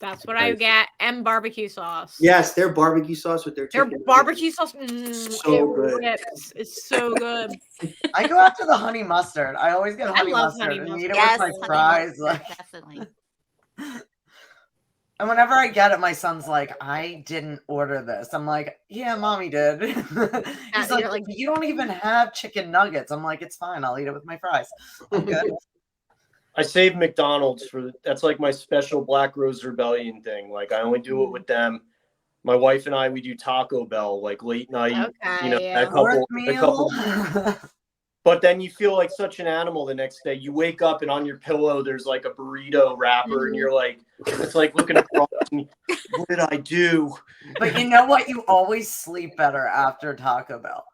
That's what I get, and barbecue sauce. Yes, their barbecue sauce with their chicken. Their barbecue sauce, so good. Rips. It's so good. I go after the honey mustard. I always get honey mustard and eat it with my fries. Like, definitely. And whenever I get it, my son's like, I didn't order this. I'm like, yeah, mommy did. He's like, you don't even have chicken nuggets. I'm like, it's fine. I'll eat it with my fries. I'm good. I save McDonald's that's like my special Black Rose Rebellion thing. Like I only do it with them. My wife and I, we do Taco Bell like late night. Okay, you know, yeah. a couple. But then you feel like such an animal the next day. You wake up and on your pillow there's like a burrito wrapper, and you're like, it's like looking across. What did I do? But you know what? You always sleep better after Taco Bell.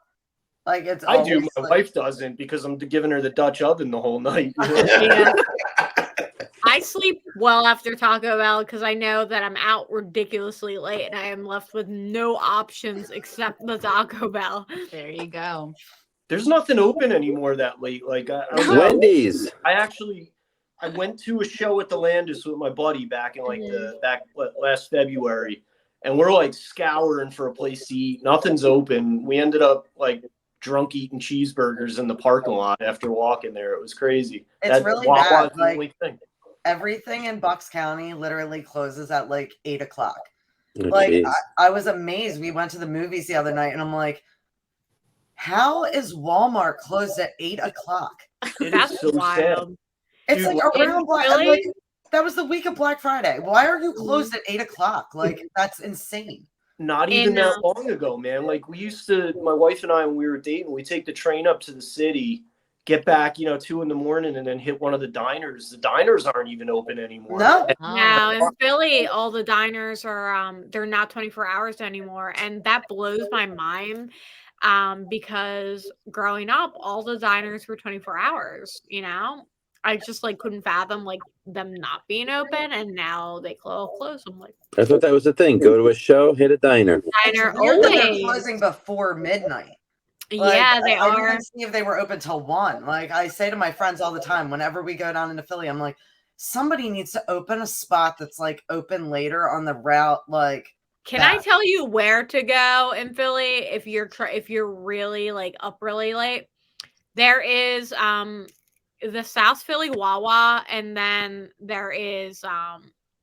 Like it's. I do. My wife doesn't because I'm giving her the Dutch oven the whole night. Yeah. I sleep well after Taco Bell because I know that I'm out ridiculously late and I am left with no options except the Taco Bell. There you go. There's nothing open anymore that late. Like Wendy's. I went to a show at the Landis with my buddy back in last February, and we're like scouring for a place to eat. Nothing's open. We ended up like drunk eating cheeseburgers in the parking lot after walking there. It was crazy. It's really Wawa's bad. the only thing. Everything in Bucks County literally closes at like 8 o'clock. Oh, like I was amazed. We went to the movies the other night and I'm like, how is Walmart closed at 8 o'clock? That's so wild. It's like around like, that was the week of Black Friday. Why are you closed at 8 o'clock? Like, that's insane. Not even that long ago, man. Like, we used to, my wife and I, when we were dating, we take the train up to the city, get back, 2 a.m, and then hit one of the diners. The diners aren't even open anymore. No, in Philly, all the diners are they're not 24 hours anymore, and that blows my mind. Because growing up, all the diners were 24 hours. I just like couldn't fathom like them not being open, and now they close. I'm like, I thought that was the thing. Go to a show, hit a diner. Diner they're closing before midnight. Like, yeah, they are. I didn't see if they were open till 1. Like, I say to my friends all the time, whenever we go down into Philly, I'm like, somebody needs to open a spot that's like open later on the route. Like, can I tell you where to go in Philly if you're really like up really late? There is the South Philly Wawa, and then there is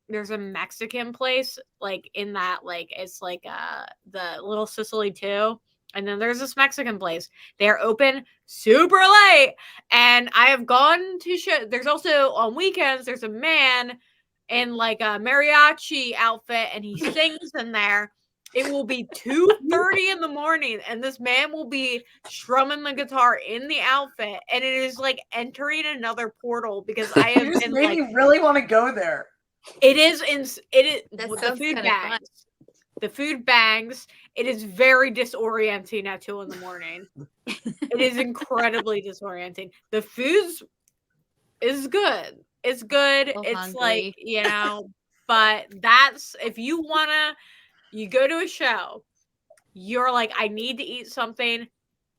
there's a Mexican place like in that, like it's like the Little Sicily too. And then there's this Mexican place. They're open super late. And I have gone to show. There's also on weekends, there's a man in like a mariachi outfit, and he sings in there. It will be 2:30 in the morning, and this man will be strumming the guitar in the outfit, and it is like entering another portal because I have been made me really want to go there. It is the food bangs. Fun. The food bangs. It is very disorienting at 2 a.m. It is incredibly disorienting. The food is good. It's good. So it's hungry. like, but that's if you go to a show, you're like, I need to eat something.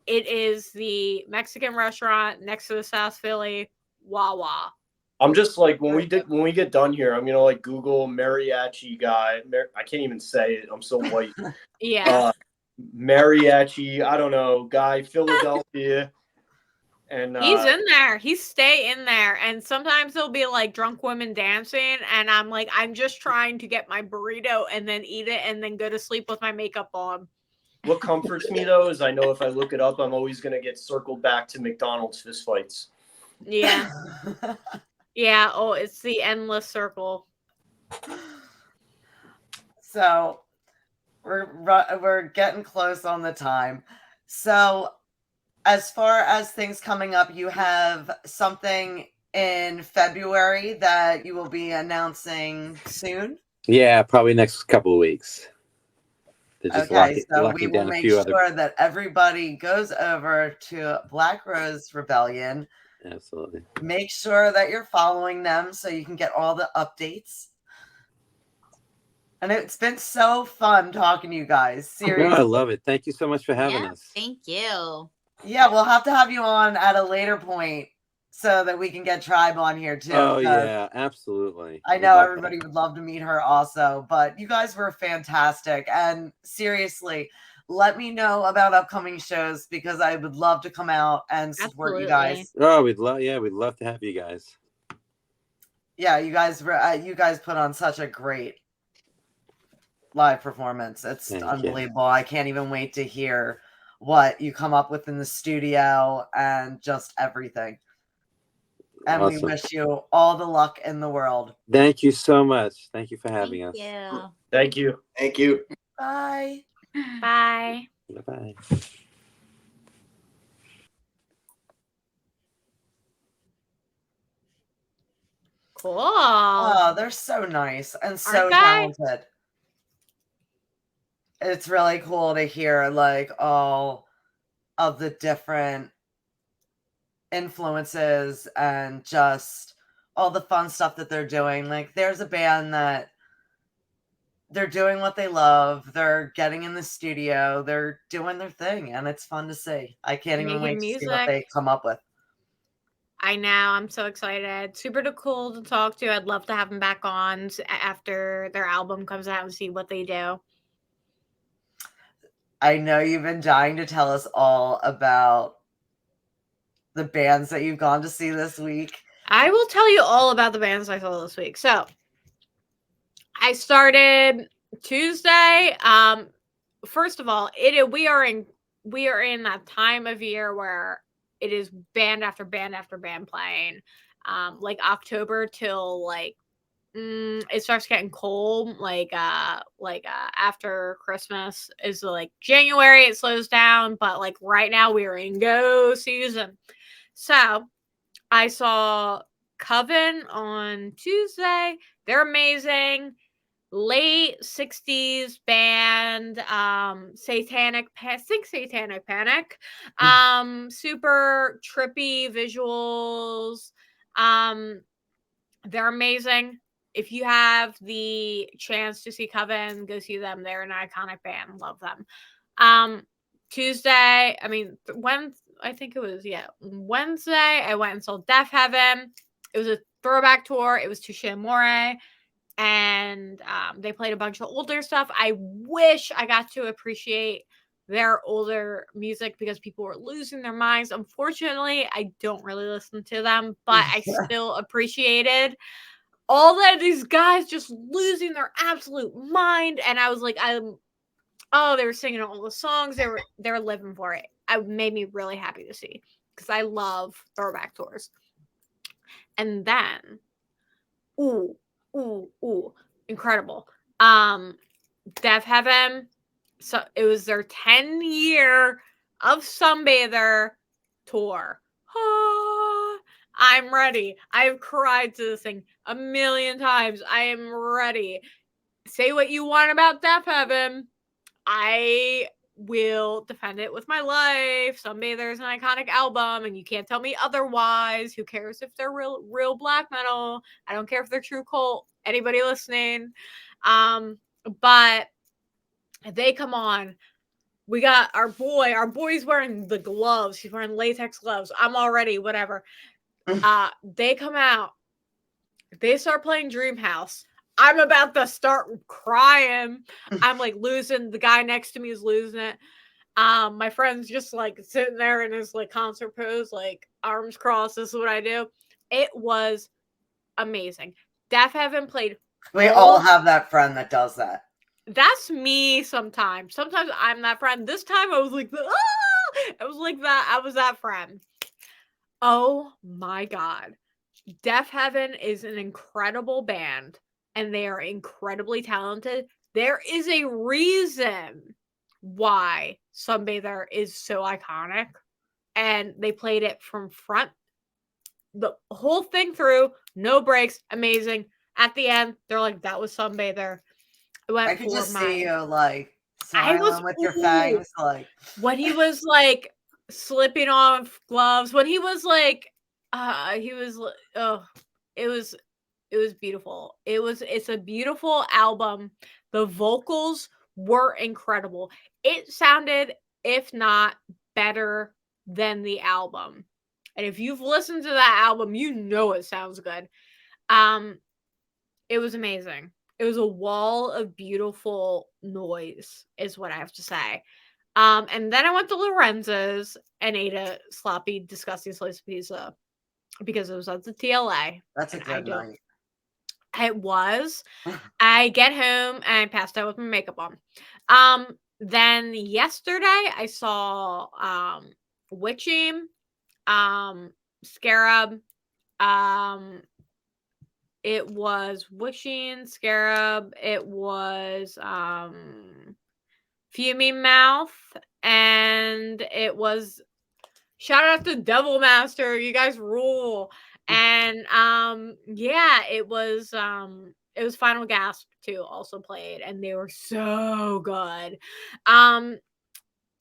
It is the Mexican restaurant next to the South Philly Wawa. I'm just like, when we get done here, I'm gonna like Google mariachi guy. I can't even say it. I'm so white. Yeah. Mariachi. I don't know, guy, Philadelphia. And he's in there. He stay in there. And sometimes there'll be like drunk women dancing. And I'm like, I'm just trying to get my burrito and then eat it and then go to sleep with my makeup on. What comforts me though is I know if I look it up, I'm always gonna get circled back to McDonald's fistfights. Yeah. Yeah. Oh, it's the endless circle. So we're getting close on the time. So as far as things coming up, you have something in February that you will be announcing soon? Yeah, probably next couple of weeks. Okay, so we will make sure that everybody goes over to Black Rose Rebellion. Absolutely. Make sure that you're following them so you can get all the updates. And it's been so fun talking to you guys. Seriously. I love it. Thank you so much for having us. Thank you. Yeah, we'll have to have you on at a later point so that we can get Tribe on here too. Oh yeah, absolutely. I know everybody would love to meet her also, but you guys were fantastic. And seriously, let me know about upcoming shows because I would love to come out and support you guys. Oh, we'd love to have you guys. Yeah, you guys put on such a great live performance. It's unbelievable. I can't even wait to hear what you come up with in the studio and just everything. And awesome. We wish you all the luck in the world. Thank you so much. Thank you for having us. Thank you. Thank you. Bye. Bye. Bye-bye. Cool. Oh, they're so nice and so talented. It's really cool to hear like all of the different influences and just all the fun stuff that they're doing. Like there's a band that they're doing what they love. They're getting in the studio. They're doing their thing, and it's fun to see. I can't even wait to see what they come up with. I know. I'm so excited. Super cool to talk to. I'd love to have them back on after their album comes out and see what they do. I know you've been dying to tell us all about the bands that you've gone to see this week. I will tell you all about the bands I saw this week. So I started Tuesday. First of all, we are in that time of year where it is band after band after band playing. Like October till like it starts getting cold. Like after Christmas is like January, it slows down. But like right now, we are in go season. So I saw Coven on Tuesday. They're amazing. Late 60s band, Satanic Panic. Super trippy visuals. They're amazing. If you have the chance to see Coven, go see them. They're an iconic band. Love them. Tuesday, I think it was, Wednesday, I went and saw Deaf Heaven. It was a throwback tour. It was Touche Amore. And they played a bunch of older stuff. I wish I got to appreciate their older music because people were losing their minds. Unfortunately, I don't really listen to them, but I still appreciated all that these guys just losing their absolute mind. And I was like, they were singing all the songs. They were living for it. It made me really happy to see because I love throwback tours. And then, ooh, incredible. Deaf Heaven. So it was their 10-year of Sunbather tour. I'm ready. I've cried to this thing a million times. I am ready. Say what you want about Deaf Heaven. I will defend it with my life. Sunbather's an iconic album, and you can't tell me otherwise. Who cares if they're real black metal? I don't care if they're true cult. Anybody listening? But they come on. We got our boy. Our boy's wearing the gloves. He's wearing latex gloves. I'm already whatever. They come out. They start playing Dream House. I'm about to start crying. I'm like losing. The guy next to me is losing it. My friend's just like sitting there in his like concert pose, like arms crossed. This is what I do. It was amazing. Deaf Heaven played. We all have that friend that does that. That's me sometimes. Sometimes I'm that friend. This time I was like, I was like that. I was that friend. Oh my God. Deaf Heaven is an incredible band. And they are incredibly talented. There is a reason why Sunbather is so iconic. And they played it from front, the whole thing through, no breaks, amazing. At the end, they're like, that was Sunbather. I could just see you like smiling with your fangs. Like when he was like slipping on gloves, when he was like, it was beautiful. It's a beautiful album. The vocals were incredible. It sounded, if not better than the album. And if you've listened to that album, you know it sounds good. It was amazing. It was a wall of beautiful noise, is what I have to say. And then I went to Lorenzo's and ate a sloppy, disgusting slice of pizza because it was at the TLA. That's a good night. It was. I get home and I passed out with my makeup on. Then yesterday I saw Witching, Scarab. It was Witching, Scarab. It was Fuming Mouth, and it was shout out to Devil Master. You guys rule. And it was Final Gasp too, also played, and they were so good.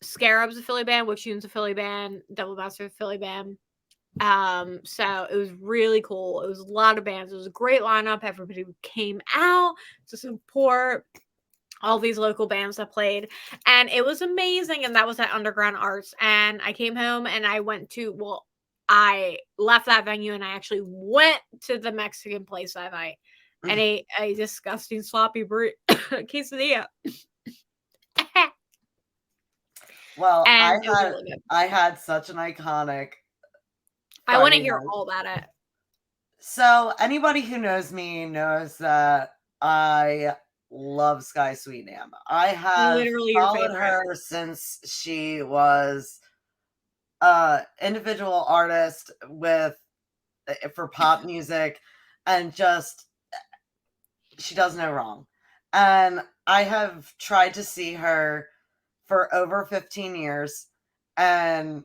Scarab's a Philly band, Witching's a Philly band, Devil Master's a Philly band. So it was really cool. It was a lot of bands. It was a great lineup. Everybody came out to support all these local bands that played, and it was amazing. And that was at Underground Arts. And I came home and I went to, I left that venue and I actually went to the Mexican place that night and ate a disgusting sloppy quesadilla. Well, and it was really good. I had such an iconic. I want to hear all about it. So anybody who knows me knows that I love Sky Sweetnam. I have Literally followed her since she was individual artist for pop music, and just she does no wrong. And I have tried to see her for over 15 years, and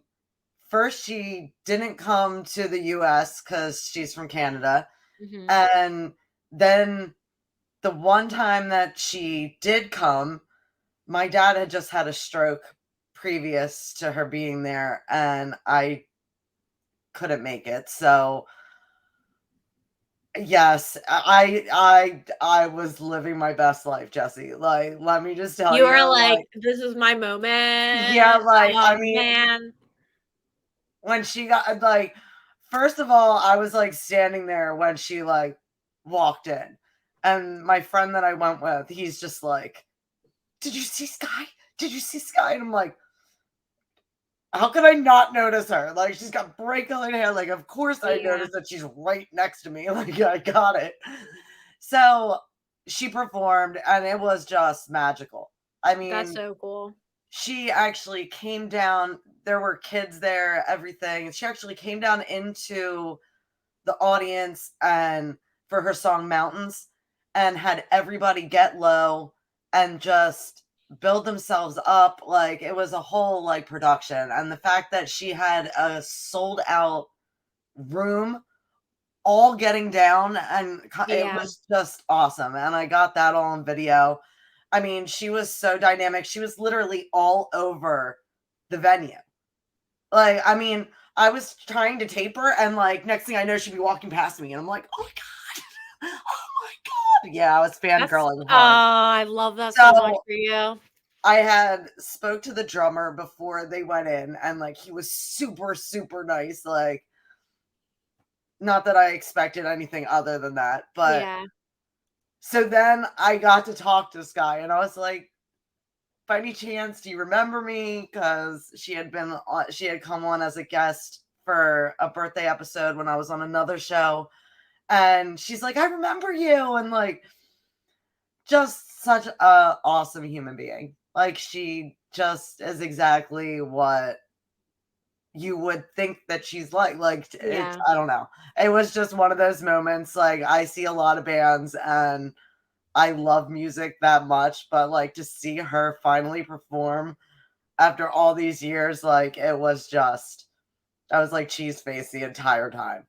first she didn't come to the US because she's from Canada. Mm-hmm. And then the one time that she did come, my dad had just had a stroke previous to her being there, and I couldn't make it. So yes, I was living my best life, Jesse. Like, let me just tell you. You were like, this is my moment. Yeah, like, oh, I mean, man. When she got, like, first of all, I was, like, standing there when she, like, walked in. And my friend that I went with, he's just like, did you see Sky? Did you see Sky? And I'm like, how could I not notice her? Like, she's got bright colored hair. Like, of course I noticed that she's right next to me. Like, I got it. So she performed, and it was just magical. I mean, that's so cool. She actually came down. There were kids there, everything. She actually came down into the audience and for her song Mountains, and had everybody get low and just build themselves up. Like, it was a whole, like, production. And the fact that she had a sold out room all getting down, and it was just awesome. And I got that all on video. I mean, she was so dynamic. She was literally all over the venue. Like, I mean, I was trying to tape her, and, like, next thing I know, she'd be walking past me, and I'm like, oh my God. Oh my God. Yeah, I was fangirling hard. I love that so much for you. I had spoke to the drummer before they went in, and, like, he was super, super nice. Like, not that I expected anything other than that, but yeah. So then I got to talk to Sky, and I was like, by any chance, do you remember me? Because she had come on as a guest for a birthday episode when I was on another show. And she's like, I remember you. And, like, just such a awesome human being. Like, she just is exactly what you would think that she's like. Like, I don't know. It was just one of those moments. Like, I see a lot of bands, and I love music that much, but, like, to see her finally perform after all these years, like, it was just, I was like cheese face the entire time.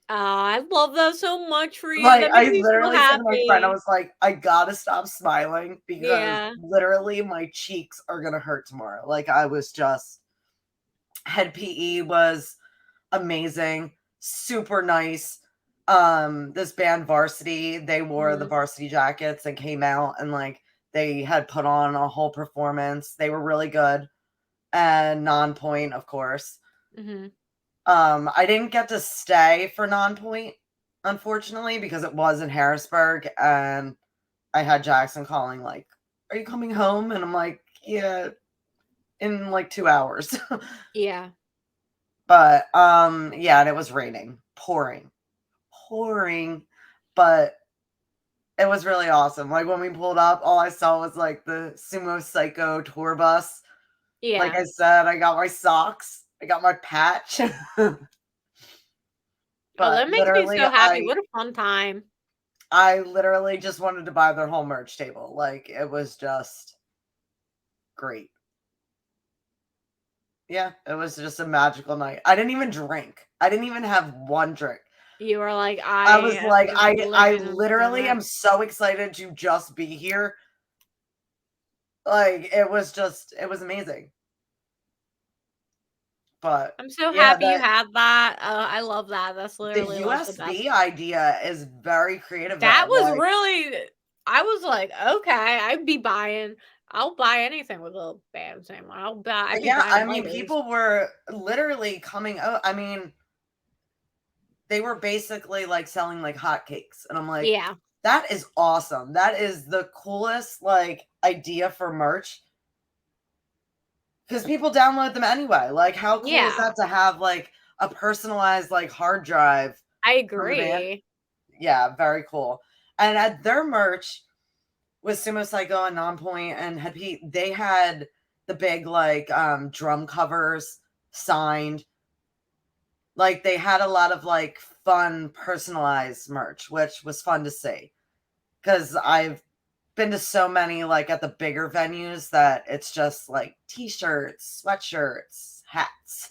I love that so much for you. Like, I literally said to my friend, I was like, I gotta stop smiling because literally my cheeks are gonna hurt tomorrow. Like, I was just, head PE was amazing, super nice. This band Varsity, they wore the varsity jackets and came out, and, like, they had put on a whole performance. They were really good. And Non-Point, of course. I didn't get to stay for Non-Point, unfortunately, because it was in Harrisburg, and I had Jackson calling, like, are you coming home? And I'm like, yeah, in like 2 hours. Yeah. But yeah, and it was raining, pouring, but it was really awesome. Like, when we pulled up, all I saw was, like, the Sumo Psycho tour bus. Yeah. Like I said, I got my socks, I got my patch. But that makes me so happy. What a fun time. I literally just wanted to buy their whole merch table. Like, it was just great. Yeah, it was just a magical night. I didn't even drink. I didn't even have one drink. You were like, I was like, I literally am so excited to just be here. Like, it was amazing. But I'm so happy you had that. I love that. That's literally the USB idea is very creative. That was really, I was like, okay, I'll buy anything with a band's name. I mean, people were literally coming out. I mean, they were basically like selling like hotcakes. And I'm like, Yeah. that is awesome. That is the coolest like idea for merch. Because people download them anyway. Like, how cool is that to have like a personalized like hard drive? I agree. Yeah, very cool. And at their merch with Sumo Psycho and Nonpoint and Head Pete, they had the big like drum covers signed. Like they had a lot of like fun personalized merch, which was fun to see. Because I've been to so many like at the bigger venues that it's just like t-shirts, sweatshirts, hats.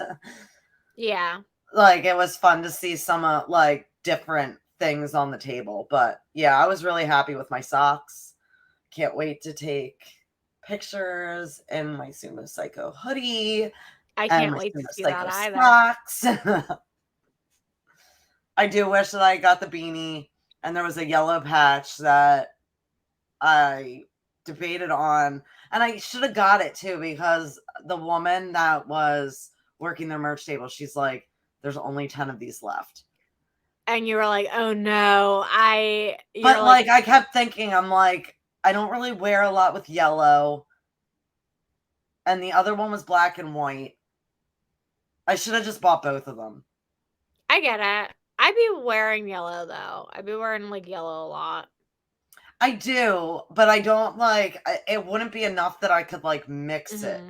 Yeah. Like it was fun to see some like different things on the table. But yeah, I was really happy with my socks. Can't wait to take pictures in my Sumo Psycho hoodie. I can't wait to see that either. Socks. I do wish that I got the beanie, and there was a yellow patch that I debated on, and I should have got it too, because the woman that was working their merch table, she's like, there's only 10 of these left. And you were like, oh no. But like I kept thinking, I'm like, I don't really wear a lot with yellow. And the other one was black and white. I should have just bought both of them. I get it. I'd be wearing yellow though. I'd be wearing like yellow a lot. I do, but I don't like, it wouldn't be enough that I could like mix it.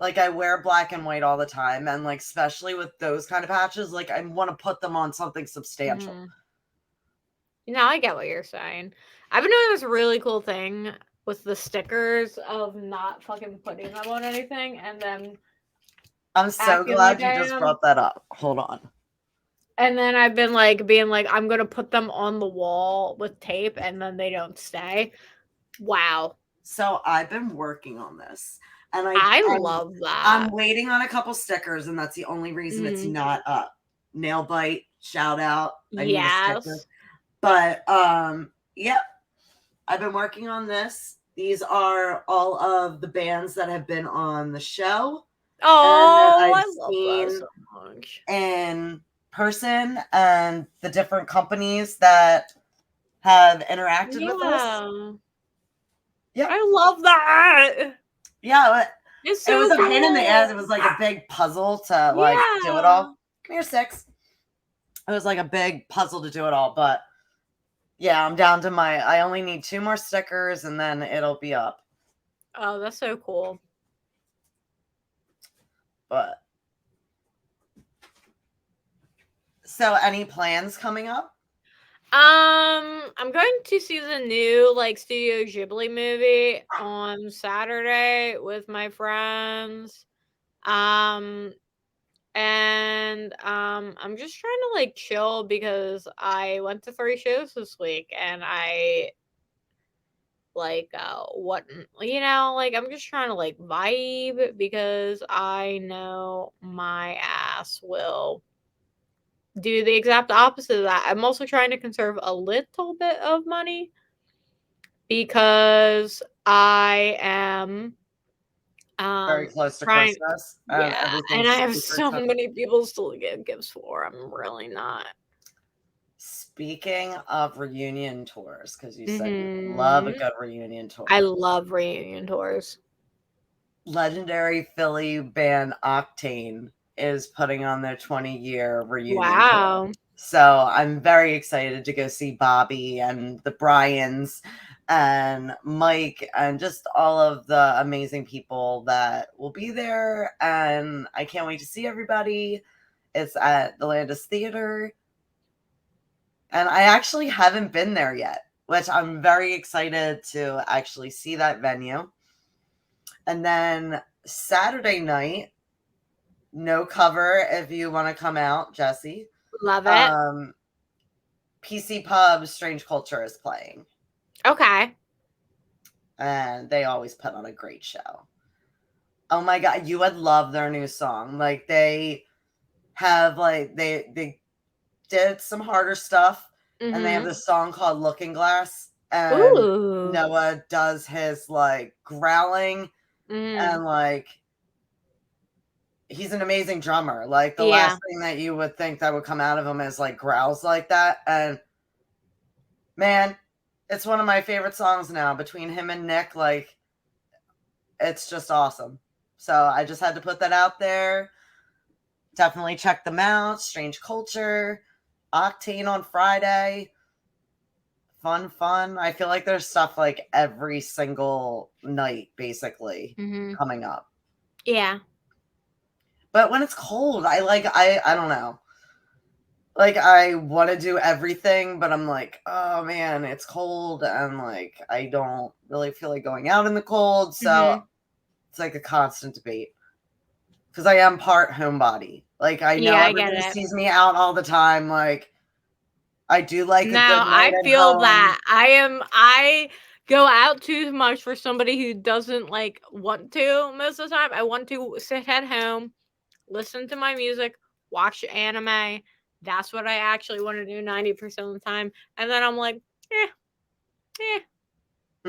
Like I wear black and white all the time, and like especially with those kind of patches, like I want to put them on something substantial. Now I get what you're saying. I've been doing this really cool thing with the stickers of not fucking putting them on anything, and then I'm so glad you just brought that up. Hold on. And then I've been like being like, I'm gonna put them on the wall with tape, and then they don't stay. Wow. So I've been working on this. And I love that. I'm waiting on a couple stickers, and that's the only reason it's not up. Nail Bite, shout out. I need a sticker. But yep. I've been working on this. These are all of the bands that have been on the show. Oh, I love that so much. In person, and the different companies that have interacted with us. Yeah. I love that. Yeah, it's so it was cool. A pain in the ass. It was like a big puzzle to like do it all. Come here, Six. It was like a big puzzle to do it all, but yeah, I'm down to I only need 2 more stickers, and then it'll be up. Oh, that's so cool. But so any plans coming up? I'm going to see the new like Studio Ghibli movie on Saturday with my friends. I'm just trying to like chill because I went to 3 shows this week, and I like I'm just trying to like vibe, because I know my ass will do the exact opposite of that. I'm also trying to conserve a little bit of money because I am very close to Christmas. Yeah, and I have so many people still to give gifts for. I'm really not. Speaking of reunion tours, because you said you love a good reunion tour. I love reunion tours. Legendary Philly band Octane is putting on their 20-year reunion tour. So I'm very excited to go see Bobby and the Bryans and Mike and just all of the amazing people that will be there. And I can't wait to see everybody. It's at the Landis Theater. And I actually haven't been there yet, which I'm very excited to actually see that venue. And then Saturday night, no cover if you want to come out, Jesse. Love it. PC Pub Strange Culture is playing. Okay. And they always put on a great show. Oh my God, you would love their new song. Like they have like they did some harder stuff, and they have this song called Looking Glass, and Noah does his like growling and like he's an amazing drummer. Like the last thing that you would think that would come out of him is like growls like that. And man, it's one of my favorite songs now between him and Nick. Like, it's just awesome. So I just had to put that out there. Definitely check them out. Strange Culture, Octane on Friday. Fun. I feel like there's stuff like every single night, basically, coming up. Yeah. But when it's cold, I don't know. Like, I want to do everything, but I'm like, oh man, it's cold. And like, I don't really feel like going out in the cold. So it's like a constant debate. Because I am part homebody. Like, I know everybody sees me out all the time. Like, I do like a good night I feel that. I go out too much for somebody who doesn't like want to most of the time. I want to sit at home, listen to my music, watch anime. That's what I actually want to do 90% of the time. And then I'm like,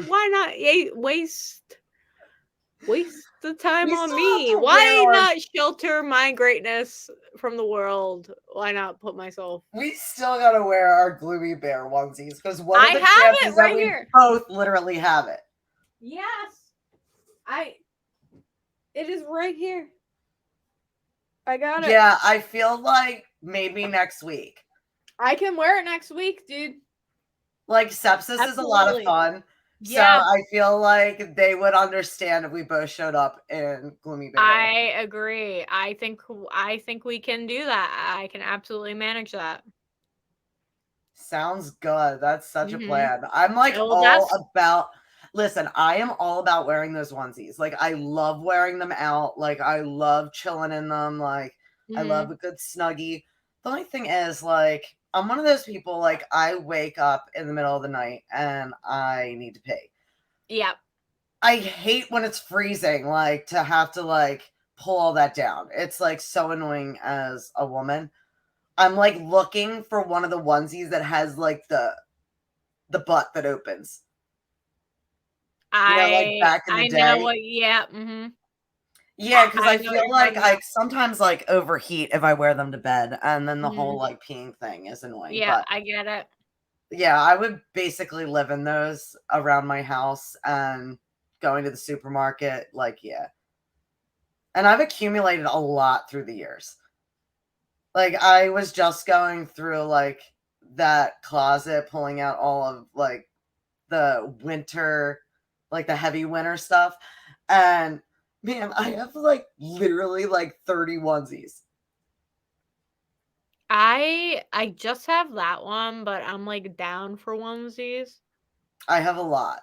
why not waste the time on me? Why not shelter my greatness from the world? Why not put myself? We still gotta wear our Gloomy Bear onesies because one of the chances is that we both literally have it. Yes, it is right here. I got it. Yeah, I feel like maybe next week. I can wear it next week, dude. Like, sepsis is a lot of fun. Yeah. So I feel like they would understand if we both showed up in Gloomy Bear. I agree. I think we can do that. I can absolutely manage that. Sounds good. That's such a plan. I'm like listen, I am all about wearing those onesies. Like, I love wearing them out. Like, I love chilling in them. Like, I love a good snuggie. The only thing is, like, I'm one of those people, like, I wake up in the middle of the night and I need to pee. Yeah. I hate when it's freezing, like, to have to, like, pull all that down. It's, like, so annoying as a woman. I'm, like, looking for one of the onesies that has, like, the butt that opens. Like back in the day. Know what, Yeah, because I feel like I sometimes like overheat if I wear them to bed, and then the whole like peeing thing is annoying. Yeah, but I get it. Yeah, I would basically live in those around my house and going to the supermarket. Like, yeah. And I've accumulated a lot through the years. Like, I was just going through like that closet, pulling out all of like the winter, like the heavy winter stuff. And man, I have like literally like 30 onesies. I just have that one, but I'm like down for onesies. I have a lot.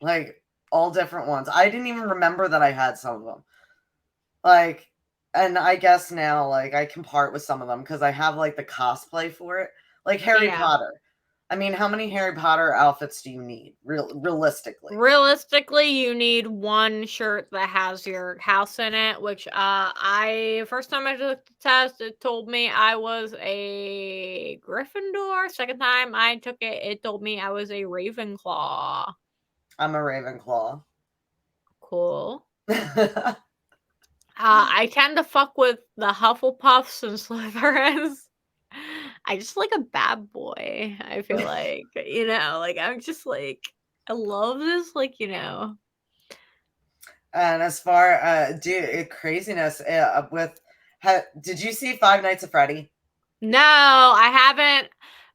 Like all different ones. I didn't even remember that I had some of them. Like, and I guess now like I can part with some of them because I have like the cosplay for it. Like Harry Potter. I mean, how many Harry Potter outfits do you need, realistically? Realistically, you need one shirt that has your house in it, which first time I took the test, it told me I was a Gryffindor. Second time I took it, it told me I was a Ravenclaw. I'm a Ravenclaw. Cool. I tend to fuck with the Hufflepuffs and Slytherins. I just like a bad boy. I feel like, like I'm just like, I love this, like, And as far craziness did you see Five Nights at Freddy? No, I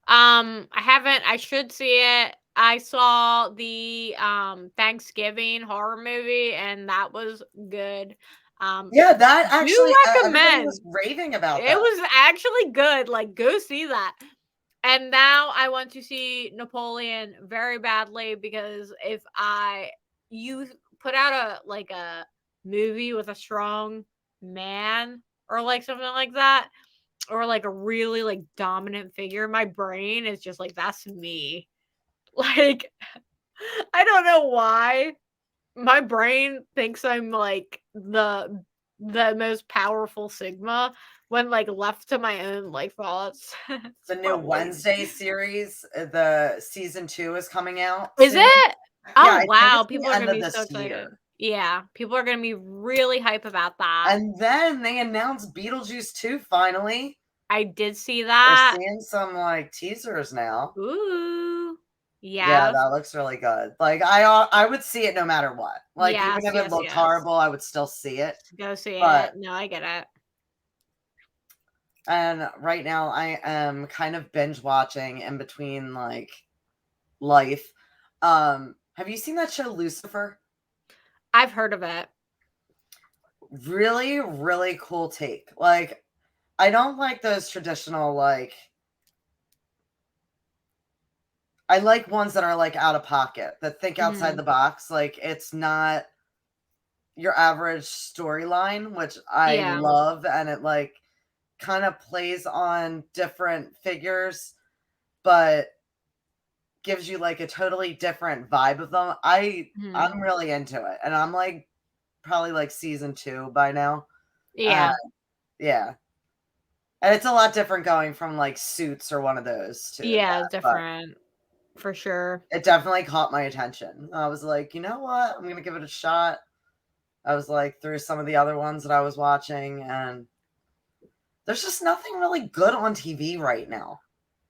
haven't. I should see it. I saw the Thanksgiving horror movie, and that was good. Yeah, that actually everybody was raving about that. It was actually good. Like, go see that. And now I want to see Napoleon very badly because if you put out a movie with a strong man or like something like that, or like a really like dominant figure, my brain is just like, that's me. Like, I don't know why my brain thinks I'm like the most powerful Sigma when like left to my own like thoughts. The new Wednesday series, the season 2 is coming out. Is it? Oh, yeah, wow. People are going to be so excited. Yeah, people are gonna be really hype about that. And then they announced Beetlejuice 2 finally. I did see We're that. seeing some like teasers now. Ooh. Yeah, Yes. that looks really good. Like I would see it no matter what. Like Yes, even if it yes, looked yes. horrible, I would still see it. Go see But it. No, I get it. and right now I am kind of binge watching in between like life. Have you seen that show Lucifer? I've heard of it. Really, really cool take. Like I don't like those traditional like I like ones that are like out of pocket, that think outside the box. Like it's not your average storyline, which I Yeah. love, and it like kind of plays on different figures, but gives you like a totally different vibe of them. I'm really into it, and I'm like probably like season 2 by now. Yeah. Yeah. And it's a lot different going from like Suits or one of those to Yeah, that, it's different for sure. It definitely caught my attention. I was like, you know what? I'm going to give it a shot. I was like through some of the other ones that I was watching, and there's just nothing really good on TV right now.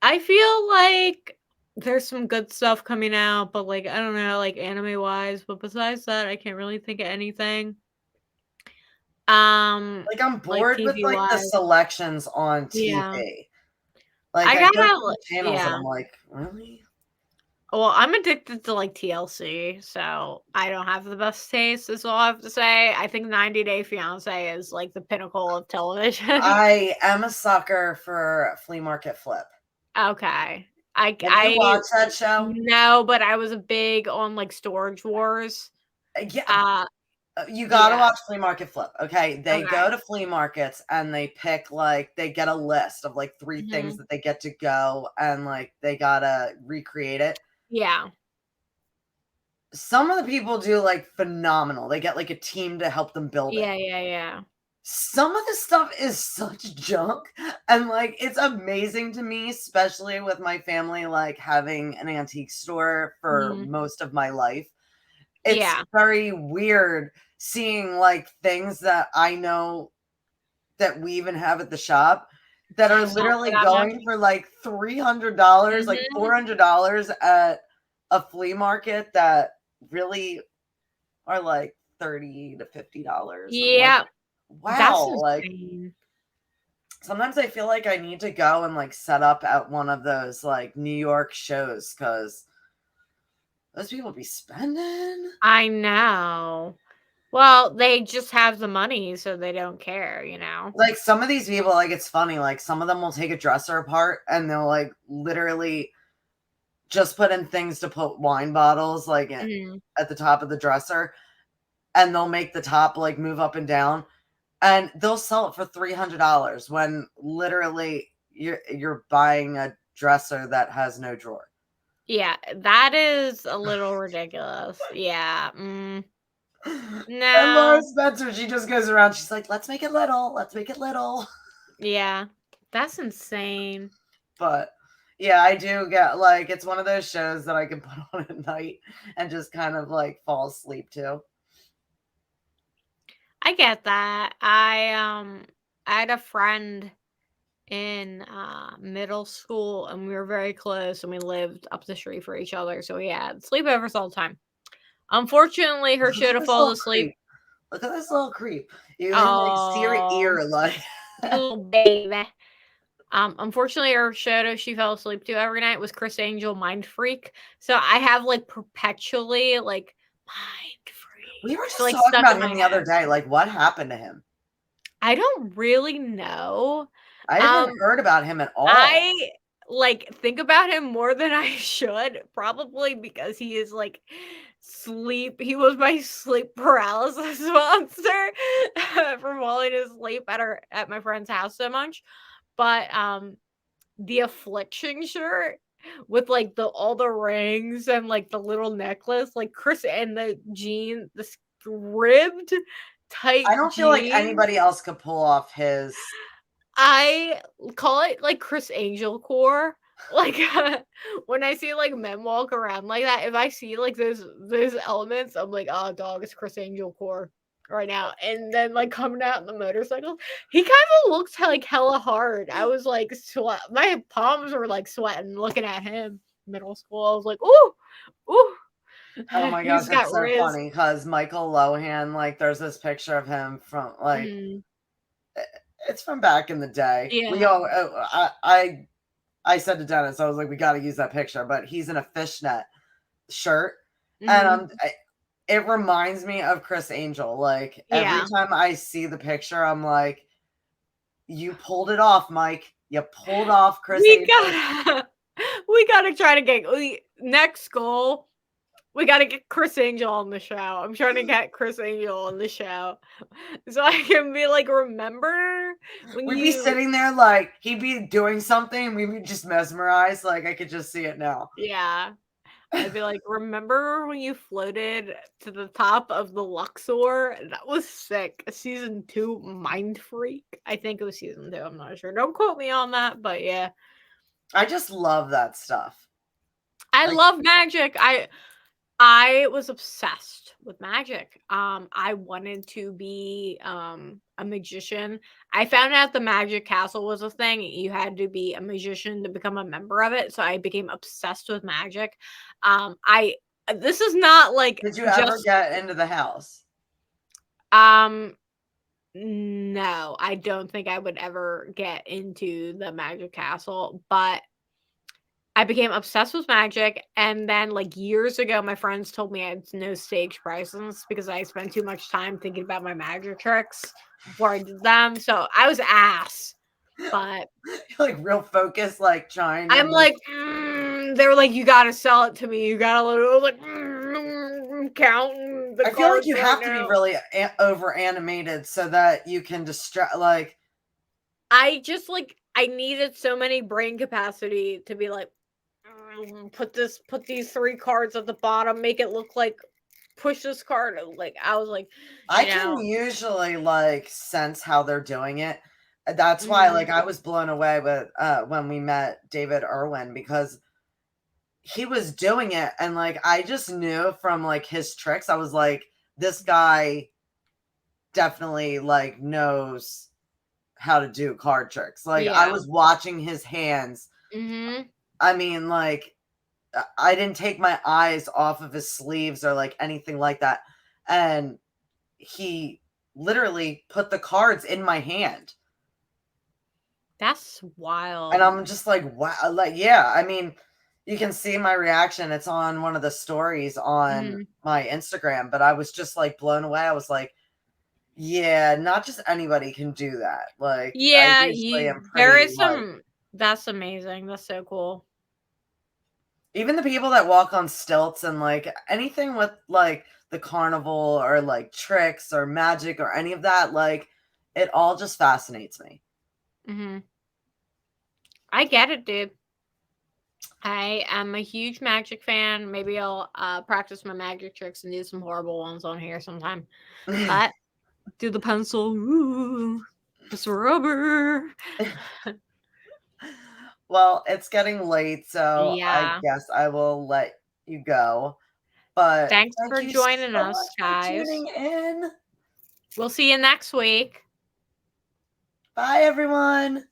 I feel like there's some good stuff coming out, but like I don't know, like anime wise, but besides that, I can't really think of anything. Like I'm bored with like the selections on TV. Yeah. Like I go through the channels and I'm like, really? Well, I'm addicted to like TLC, so I don't have the best taste, is all I have to say. I think 90 Day Fiance is like the pinnacle of television. I am a sucker for Flea Market Flip. Okay. Have you watched that show? No, but I was big on like Storage Wars. Yeah. You gotta watch Flea Market Flip. Okay. They go to flea markets and they pick like they get a list of like 3 things that they get to go, and like they gotta recreate it. Yeah. Some of the people do like phenomenal. They get like a team to help them build it. Yeah. Some of the stuff is such junk, and like it's amazing to me, especially with my family like having an antique store for most of my life. It's very weird seeing like things that I know that we even have at the shop that are literally going for like $300, like $400 at a flea market that really are like $30 to $50. Yeah. Like, wow. Like sometimes I feel like I need to go and like set up at one of those like New York shows, because those people be spending. I know. Well, they just have the money, so they don't care, you know? Like some of these people, like it's funny, like some of them will take a dresser apart and they'll like literally just put in things to put wine bottles like at the top of the dresser, and they'll make the top like move up and down, and they'll sell it for $300 when literally you're buying a dresser that has no drawer. Yeah, that is a little ridiculous. Yeah. No. And Laura Spencer, she just goes around, she's like, let's make it little. Let's make it little. Yeah. That's insane. But yeah, I do get like, it's one of those shows that I can put on at night and just kind of like fall asleep to. I get that. I had a friend in middle school, and we were very close, and we lived up the street for each other, so we had sleepovers all the time. Unfortunately, her show to fall asleep. Look at this little creep. You like see her ear like little baby. Unfortunately, her show she fell asleep to every night was Chris Angel Mind Freak. So I have like perpetually like Mind Freak. We were just like talking about him the other day. Like, what happened to him? I don't really know. I haven't heard about him at all. I like think about him more than I should, probably because he is like he was my sleep paralysis monster from falling asleep at my friend's house so much. But the Affliction shirt with like all the rings and like the little necklace, like Chris, and the jean, the ribbed tight. I don't feel like anybody else could pull off his. I call it like Chris Angel core. Like when I see like men walk around like that, if I see like those elements, I'm like, oh dog, it's Chris Angel core right now. And then like coming out in the motorcycle, he kind of looked like hella hard. I was like sweat, my palms were like sweating looking at him. Middle school, I was like, ooh, ooh. Oh my gosh, He's got it's so riz. funny because Michael Lohan, like, there's this picture of him from like it's from back in the day. Yeah. We all, I said to Dennis, I was like, we got to use that picture, but he's in a fishnet shirt, and it reminds me of Chris Angel. Like every time I see the picture, I'm like, you pulled it off, Mike. You pulled off Chris Angel. We gotta try to get next goal. We gotta get Chris Angel on the show. I'm trying to get Chris Angel on the show so I can be like, remember when we'd be sitting there like he'd be doing something, we'd be just mesmerized. Like I could just see it now. Yeah. I'd be like, remember when you floated to the top of the Luxor? That was sick. Season 2 Mind Freak. I think it was season 2. I'm not sure. Don't quote me on that, but yeah. I just love that stuff. I love magic. I was obsessed with magic. I wanted to be a magician. I found out the Magic Castle was a thing. You had to be a magician to become a member of it. So I became obsessed with magic. This is not like. Did you ever get into the house? No, I don't think I would ever get into the Magic Castle, but I became obsessed with magic, and then like years ago, my friends told me I had no stage presence because I spent too much time thinking about my magic tricks before I did them. So I was ass, but like real focused, like trying. I'm like, they were like, you gotta sell it to me. You gotta like counting. I feel like you have to be really over animated so that you can distract. Like, I just like I needed so many brain capacity to be like. Put these 3 cards at the bottom, make it look like push this card. Like I was like, I can usually like sense how they're doing it. That's why like I was blown away with when we met David Irwin, because he was doing it and like I just knew from like his tricks, I was like, this guy definitely like knows how to do card tricks. Like I was watching his hands. I mean, like, I didn't take my eyes off of his sleeves or like anything like that. And he literally put the cards in my hand. That's wild. And I'm just like, wow. Like, yeah, I mean, you can see my reaction. It's on one of the stories on my Instagram, but I was just like blown away. I was like, yeah, not just anybody can do that. Like, yeah, there is some. That's amazing. That's so cool. Even the people that walk on stilts and like anything with like the carnival or like tricks or magic or any of that, like it all just fascinates me. I get it, dude. I am a huge magic fan. Maybe I'll practice my magic tricks and do some horrible ones on here sometime. But do the pencil. Ooh, it's rubber. Well, it's getting late, so I guess I will let you go. But thanks for joining us, guys. For tuning in. We'll see you next week. Bye, everyone.